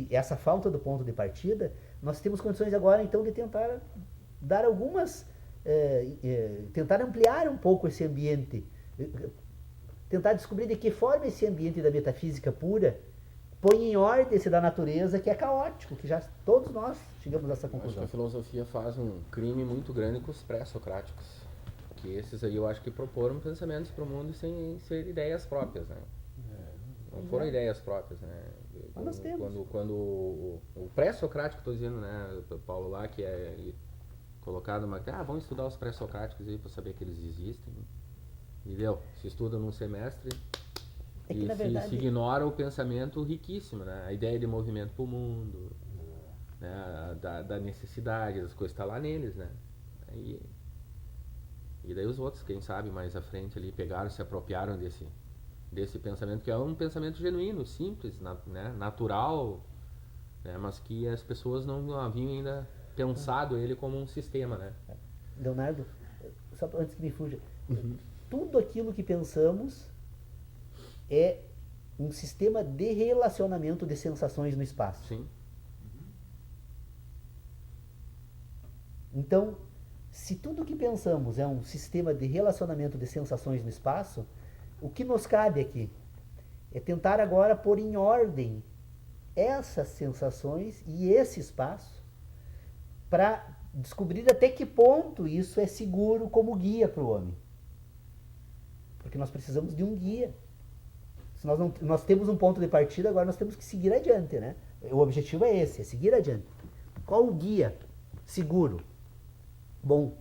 essa falta do ponto de partida, nós temos condições agora então de tentar dar algumas, tentar ampliar um pouco esse ambiente, tentar descobrir de que forma esse ambiente da metafísica pura põe em ordem esse da natureza, que é caótico, que já todos nós chegamos a essa conclusão. Acho que a filosofia faz um crime muito grande com os pré-socráticos, que esses aí eu acho que proporam pensamentos para o mundo sem ser ideias próprias, né? Não foram ideias próprias, né? Mas nós temos. Quando o pré-socrático, estou dizendo, né, Paulo lá, que é colocado uma... vamos estudar os pré-socráticos aí para saber que eles existem. E se estuda num semestre que, na verdade, se ignora o pensamento riquíssimo, né? A ideia de movimento para o mundo, né? Da necessidade, das coisas estão lá neles, né? E daí os outros, quem sabe, mais à frente ali, pegaram, se apropriaram desse pensamento, que é um pensamento genuíno, simples, né? Natural, né? Mas que as pessoas não haviam ainda pensado ele como um sistema, né? Leonardo, só antes que me fuja, tudo aquilo que pensamos é um sistema de relacionamento de sensações no espaço. Sim. Então, se tudo que pensamos é um sistema de relacionamento de sensações no espaço, o que nos cabe aqui é tentar agora pôr em ordem essas sensações e esse espaço para descobrir até que ponto isso é seguro como guia para o homem. Porque nós precisamos de um guia. Se nós temos um ponto de partida, agora nós temos que seguir adiante, né? O objetivo é esse, é seguir adiante. Qual o guia seguro? Bom,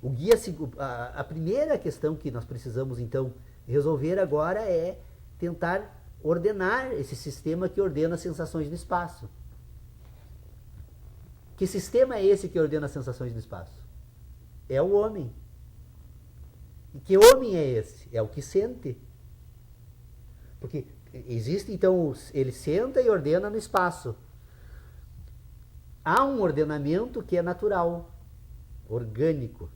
o guia seguro, a primeira questão que nós precisamos então resolver agora é tentar ordenar esse sistema que ordena as sensações no espaço. Que sistema é esse que ordena as sensações no espaço? É o homem. E que homem é esse? É o que sente. Porque existe, então, ele senta e ordena no espaço. Há um ordenamento que é natural, orgânico.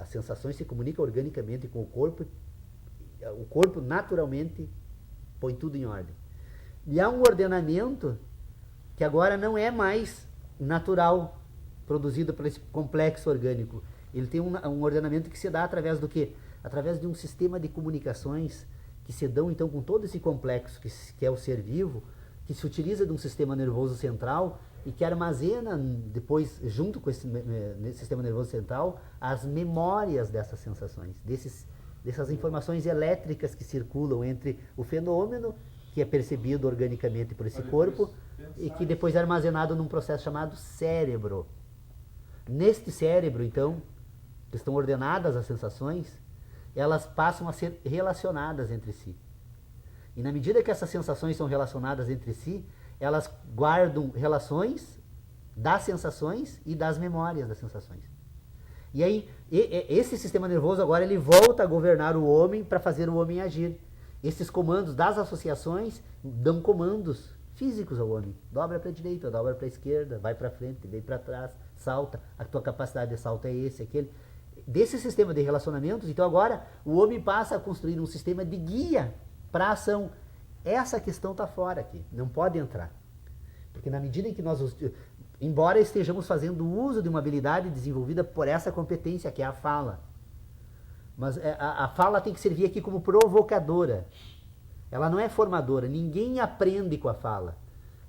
As sensações se comunicam organicamente com o corpo naturalmente põe tudo em ordem. E há um ordenamento que agora não é mais natural, produzido por esse complexo orgânico. Ele tem um ordenamento que se dá através do quê? Através de um sistema de comunicações que se dão então com todo esse complexo que é o ser vivo, que se utiliza de um sistema nervoso central e que armazena depois, junto com esse sistema nervoso central, as memórias dessas sensações, dessas informações elétricas que circulam entre o fenômeno, que é percebido organicamente por esse corpo, e que depois é armazenado num processo chamado cérebro. Neste cérebro, então, que estão ordenadas as sensações, elas passam a ser relacionadas entre si. E na medida que essas sensações são relacionadas entre si, elas guardam relações das sensações e das memórias das sensações. E aí, esse sistema nervoso agora ele volta a governar o homem para fazer o homem agir. Esses comandos das associações dão comandos físicos ao homem. Dobra para a direita, dobra para a esquerda, vai para frente, vem para trás, salta. A tua capacidade de salto é esse, aquele. Desse sistema de relacionamentos, então agora o homem passa a construir um sistema de guia para a ação. Essa questão está fora aqui, não pode entrar. Porque na medida em que embora estejamos fazendo uso de uma habilidade desenvolvida por essa competência, que é a fala, mas a fala tem que servir aqui como provocadora. Ela não é formadora. Ninguém aprende com a fala.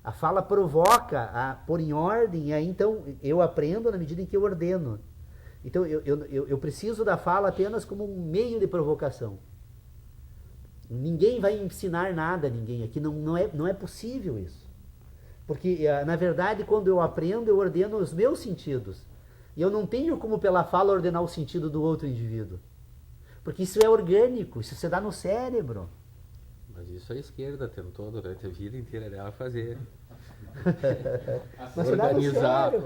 A fala provoca a pôr em ordem, e aí então eu aprendo na medida em que eu ordeno. Então eu preciso da fala apenas como um meio de provocação. Ninguém vai ensinar nada a ninguém aqui, não é possível isso. Porque, na verdade, quando eu aprendo, eu ordeno os meus sentidos. E eu não tenho como pela fala ordenar o sentido do outro indivíduo. Porque isso é orgânico, isso se dá no cérebro. Mas isso a esquerda tentou durante a vida inteira dela fazer.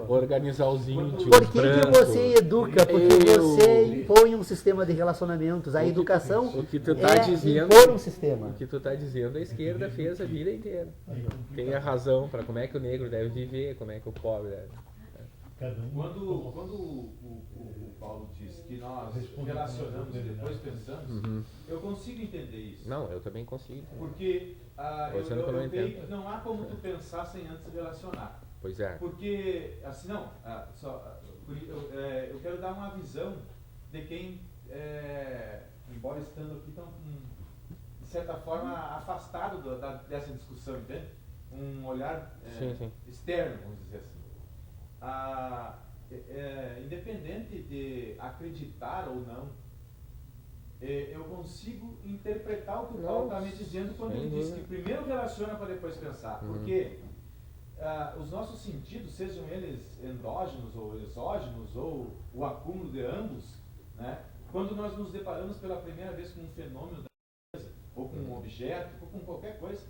Organizar os índios. Por que você educa? Porque você impõe um sistema de relacionamentos. A educação impor um sistema. O que tu está dizendo, a esquerda fez a vida inteira. Tem a razão para como é que o negro deve viver, como é que o pobre deve. Quando o Paulo diz que nós relacionamos e depois pensamos, eu consigo entender isso. Não, eu também consigo. Porque eu creio que não há como tu pensar sem antes relacionar. Pois é. Porque, assim, eu quero dar uma visão de quem, embora estando aqui tão, de certa forma, afastado dessa discussão, entende? Um olhar externo, vamos dizer assim. Independente de acreditar ou não, eu consigo interpretar o que o Paulo está me dizendo quando ele diz que primeiro relaciona para depois pensar. Porque os nossos sentidos, sejam eles endógenos ou exógenos, ou o acúmulo de ambos, né, quando nós nos deparamos pela primeira vez com um fenômeno da natureza, ou com um objeto, ou com qualquer coisa,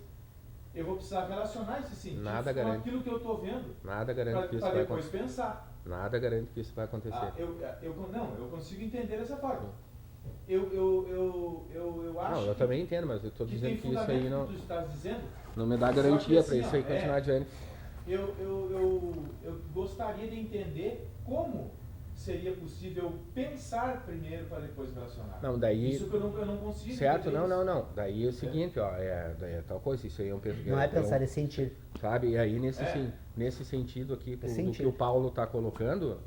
eu vou precisar relacionar esse sentido com aquilo que eu estou vendo. Nada garante que isso vai depois pensar. Nada garante que isso vai acontecer. Eu consigo entender dessa forma. Eu acho. Não, eu também entendo, mas eu estou dizendo que isso aí não me dá garantia para isso aí continuar adiante. Eu gostaria de entender como seria possível pensar primeiro para depois relacionar. Não, daí... Isso que eu não consigo. Certo, não. Daí é o seguinte, ó, é tal coisa, isso aí é um pensamento. Não é pensar, é sentir. Sabe, e aí nesse sentido aqui, do que o Paulo está colocando,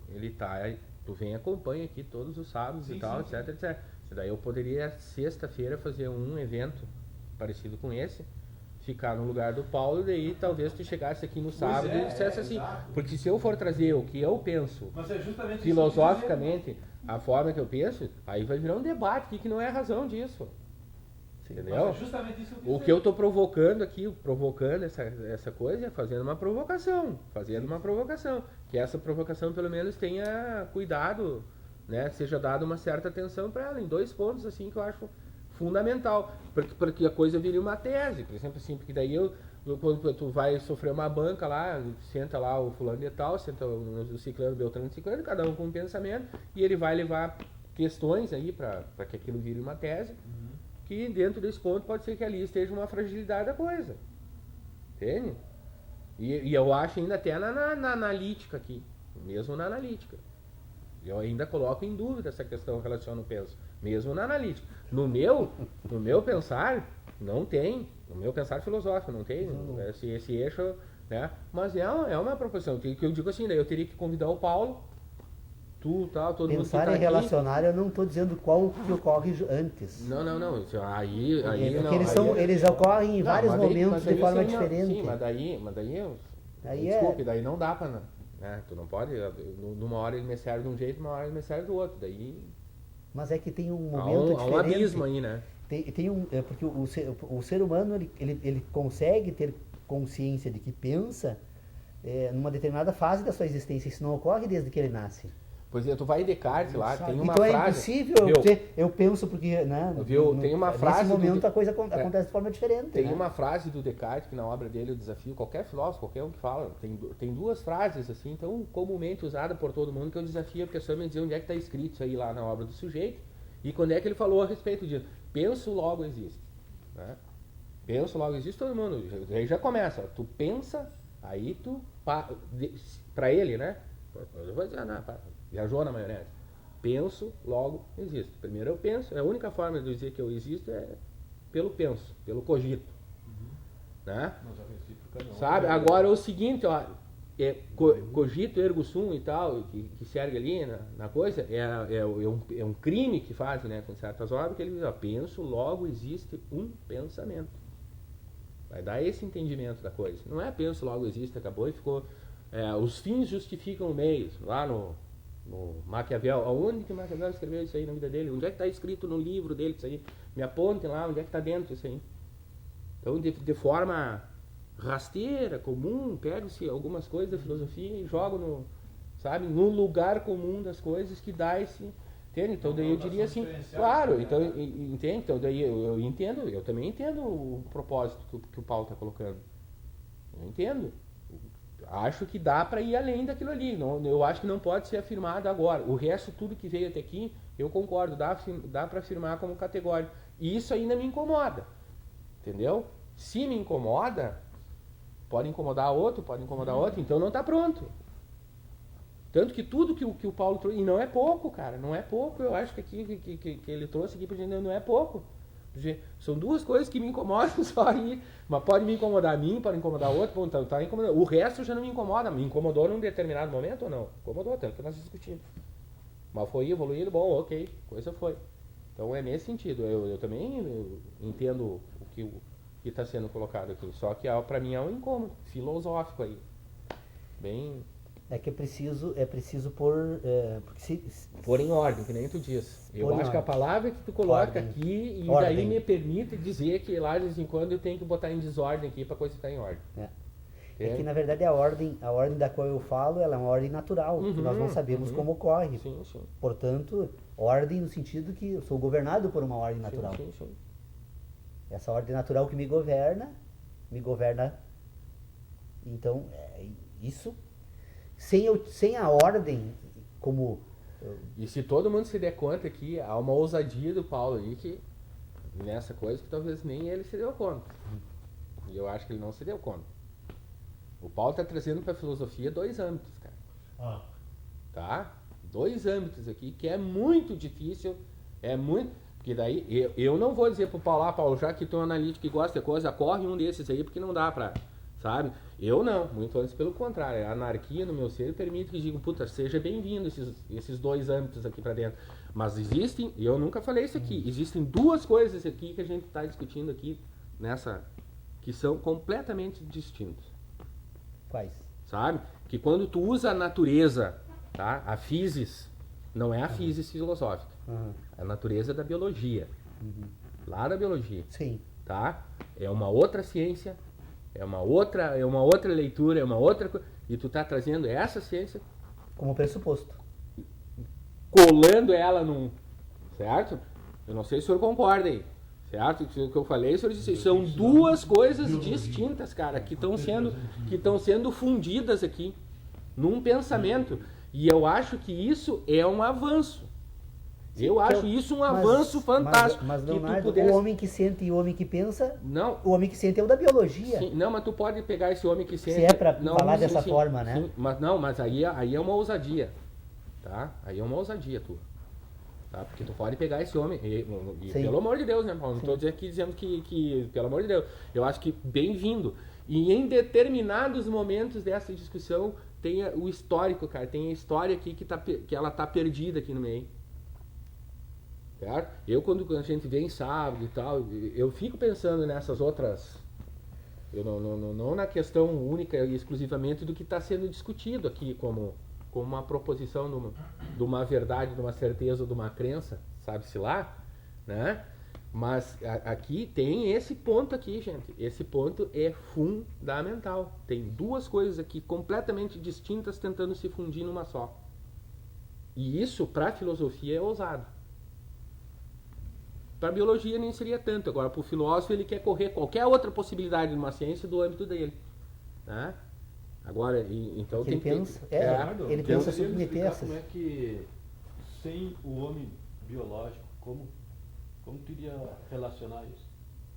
tu vem e acompanha aqui todos os sábados e tal, etc. Daí eu poderia, sexta-feira, fazer um evento parecido com esse, ficar no lugar do Paulo, e daí talvez tu chegasse aqui no sábado e dissesse assim, porque se eu for trazer o que eu penso filosoficamente, a forma que eu penso, aí vai virar um debate que não é a razão disso. Entendeu? Mas é justamente isso o que eu estou provocando aqui, essa coisa, é fazendo uma provocação. Que essa provocação pelo menos tenha cuidado, né? Seja dada uma certa atenção para ela, em 2 pontos assim que eu acho fundamental, porque a coisa vira uma tese, por exemplo, assim, porque daí quando tu vai sofrer uma banca lá, senta lá o fulano de tal, senta o ciclano, beltrano, ciclano, cada um com um pensamento, e ele vai levar questões aí para que aquilo vire uma tese, que dentro desse ponto pode ser que ali esteja uma fragilidade da coisa, entende? E eu acho ainda até na analítica aqui, mesmo na analítica, eu ainda coloco em dúvida essa questão relaciona-penso, mesmo na analítica. No meu pensar, não tem. No meu pensar filosófico, não tem esse eixo, né? Mas é uma proposição. Que eu digo assim, daí eu teria que convidar o Paulo, tu, tal, todo mundo que pensar tá em relacionar, eu não estou dizendo qual que ocorre antes. Não. Aí porque não. eles ocorrem em vários momentos de forma não, diferente. sim, mas desculpe, daí não dá pra... Né? Tu não pode... Numa hora ele me serve de um jeito, numa hora ele me serve do outro. Daí... Mas é que tem um momento diferente. Há um abismo aí, né? Porque o ser humano ele consegue ter consciência de que pensa numa determinada fase da sua existência. Isso não ocorre desde que ele nasce. Pois é, tu vai em Descartes lá, tem uma então frase... Então é impossível eu penso porque... Né, tem uma frase... Nesse momento a coisa acontece de forma diferente. Tem uma frase do Descartes que na obra dele eu desafio qualquer filósofo, qualquer um que fala. Tem 2 frases assim, então comumente usada por todo mundo, que eu desafio a pessoa a me dizer onde é que está escrito isso aí lá na obra do sujeito e quando é que ele falou a respeito disso. Penso, logo existe. Né? Penso, logo existe, todo mundo. Aí já começa. Tu pensa, aí tu... Para ele, né? Eu vou dizer, viajou na maionese. Penso, logo existo. Primeiro eu penso, a única forma de eu dizer que eu existo é pelo penso, pelo cogito. né? Mas a recíproca não. Sabe? Agora o seguinte, ó, cogito ergo sum e tal, que se ergue ali na coisa, é um crime que fazem, né, com certas obras, que ele diz, ó, penso, logo existe um pensamento. Vai dar esse entendimento da coisa. Não é penso, logo existe, acabou e ficou... os fins justificam os meios. Lá no Maquiavel, aonde que Maquiavel escreveu isso aí na vida dele? Onde é que está escrito no livro dele isso aí? Me apontem lá, onde é que está dentro isso aí? Então, de forma rasteira, comum, pega-se algumas coisas da filosofia e joga no lugar comum das coisas que dá esse... Entende? Então daí eu diria assim, claro, então, entende? Então daí eu entendo, eu também entendo o propósito que o Paulo está colocando. Eu entendo. Acho que dá para ir além daquilo ali. Não, eu acho que não pode ser afirmado agora. O resto, tudo que veio até aqui, eu concordo, dá para afirmar como categórico. E isso ainda me incomoda. Entendeu? Se me incomoda, pode incomodar outro, então não está pronto. Tanto que tudo que o Paulo trouxe, e não é pouco, cara, não é pouco, eu acho que aqui que ele trouxe aqui pra gente não é pouco. São duas coisas que me incomodam só aí, mas pode me incomodar a mim, pode incomodar outro, bom, então tá incomodando. O resto já não me incomoda, me incomodou num determinado momento ou não? Incomodou, tanto que nós discutimos. Mas foi evoluindo, bom, ok, coisa foi. Então é nesse sentido, eu também entendo o que está sendo colocado aqui, só que para mim é um incômodo filosófico aí, bem... É que é preciso pôr... pôr em ordem, que nem tu diz. Eu acho que a palavra que tu coloca ordem. aqui, e Ordem. daí me permite dizer que lá de vez em quando eu tenho que botar em desordem aqui para a coisa ficar em ordem. É que na verdade a ordem da qual eu falo, ela é uma ordem natural, que nós não sabemos como ocorre. Sim, sim. Portanto, ordem no sentido que eu sou governado por uma ordem natural. Sim, sim. Essa ordem natural que me governa. Então, isso... Sem a ordem, como... E se todo mundo se der conta que há uma ousadia do Paulo aí, que nessa coisa que talvez nem ele se deu conta. E eu acho que ele não se deu conta. O Paulo está trazendo para a filosofia 2 âmbitos, cara. Tá? 2 âmbitos aqui, que é muito difícil, porque daí, eu não vou dizer pro Paulo, Paulo, já que tu é um analítico e gosta de coisa, corre um desses aí, porque não dá pra... Sabe? Eu não, muito antes pelo contrário. A anarquia no meu ser permite que digam, puta, seja bem-vindo esses 2 âmbitos aqui para dentro. Mas existem, e eu nunca falei isso aqui, existem 2 coisas aqui que a gente está discutindo aqui nessa, que são completamente distintas. Quais? Sabe? Que quando tu usa a natureza, tá? A physis, não é a physis filosófica. É a natureza da biologia. Lá da biologia. Sim. Tá? É uma outra ciência. É uma outra leitura, é uma outra coisa. E tu tá trazendo essa ciência como pressuposto. Colando ela num... Certo? Eu não sei se o senhor concorda aí. Certo? O que eu falei, o senhor disse, são 2 coisas distintas, cara, que estão sendo fundidas aqui num pensamento. E eu acho que isso é um avanço. Eu acho isso um avanço fantástico. Mas Leonardo, o homem que sente e o homem que pensa, não, o homem que sente é o da biologia. Sim, não, mas tu pode pegar esse homem que sente... Se é para falar dessa forma, né? Sim, mas aí é uma ousadia, tá? Aí é uma ousadia tua. Tá? Porque tu pode pegar esse homem, e pelo amor de Deus, né, Paulo? Não estou dizendo que, pelo amor de Deus, eu acho que bem-vindo. E em determinados momentos dessa discussão, tem o histórico, cara, tem a história aqui que ela tá perdida aqui no meio. Certo? Eu, quando a gente vem sábado e tal, eu fico pensando nessas outras... Eu não na questão única e exclusivamente do que está sendo discutido aqui como uma proposição de uma verdade, de uma certeza, de uma crença, sabe-se lá, né? Mas aqui tem esse ponto aqui, gente. Esse ponto é fundamental. Tem 2 coisas aqui completamente distintas tentando se fundir numa só. E isso, para a filosofia, é ousado. Para a biologia nem seria tanto. Agora, para o filósofo, ele quer correr qualquer outra possibilidade de uma ciência do âmbito dele. Né? Agora, então tem ele pensa, que... ele pensa submeter essas... Como é que, sem o homem biológico, como tu iria relacionar isso?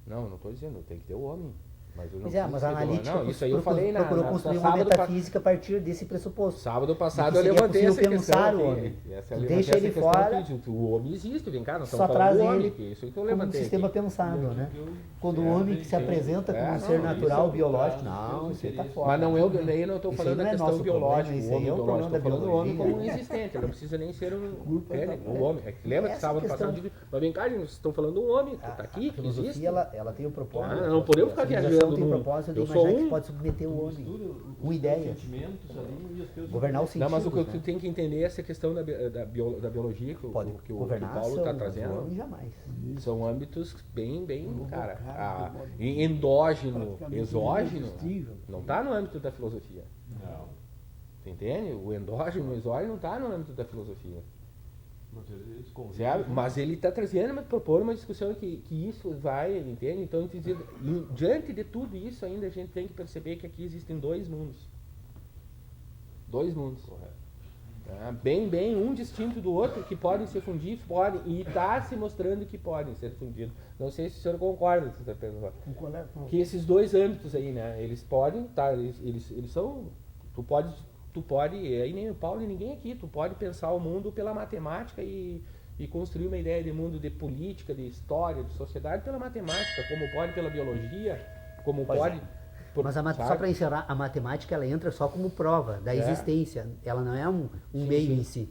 Não estou dizendo, tem que ter o homem. Mas eu não Pois é, fiz mas a isso, analítica não, isso aí eu falei procurou construir uma sábado metafísica a partir desse pressuposto. Sábado passado De eu que seria levantei essa possível questão pensar o aqui. homem. Eu Deixa levantei ele essa questão fora, aqui, o homem existe, vem cá, nós só estamos traz falando do ele homem, que é isso aí que eu como um levantei sistema aqui. pensável, né? Eu- Quando o é, homem que se tem- apresenta como um não, ser isso natural, é biológico, pra- não, isso aí tá Mas fora. Mas não, eu não estou Isso falando aí da não é questão nosso biológica, problema, isso o homem aí é o biológico, problema estou da falando do homem como um biologia. existente, ele não precisa nem ser um Culpa ele, tá- o homem. Lembra que Essa sábado questão- passado, mas vem cá, gente, vocês estão falando do homem, que A está aqui, que existe. filosofia, ela tem o propósito. Ah, não podemos ficar a civilização viajando tem o no- propósito de eu sou imaginar que um- pode submeter o Tu homem. mistura Com os ideias. teus sentimentos ali e as teus Governar os Não, sentidos. mas o que né? tu tem que entender é essa questão da biologia que, Pode que o governar Paulo está trazendo. o homem jamais. São âmbitos bem, cara, Provocado, de modo endógeno, praticamente exógeno, irresistível. não está no âmbito da filosofia. Não. Tu entende? O endógeno, o exógeno não está no âmbito da filosofia. Mas eles convivem. Certo? Mas ele está trazendo, propor uma discussão que isso vai, entende? Então, diante de tudo isso ainda a gente tem que perceber que aqui existem dois mundos. Dois mundos. Correto. Tá? Bem, um distinto do outro, que podem se fundir, podem, e está se mostrando que podem ser fundidos. Não sei se o senhor concorda com essa pessoa. Com colega, com- Que esses dois âmbitos aí, né, eles podem, tá, eles são, tu pode, aí nem o Paulo e ninguém aqui, tu pode pensar o mundo pela matemática e construir uma ideia de mundo, de política, de história, de sociedade pela matemática, como pode pela biologia, como Pois pode... Mas só para encerrar, a matemática ela entra só como prova da existência. Ela não é um meio em si.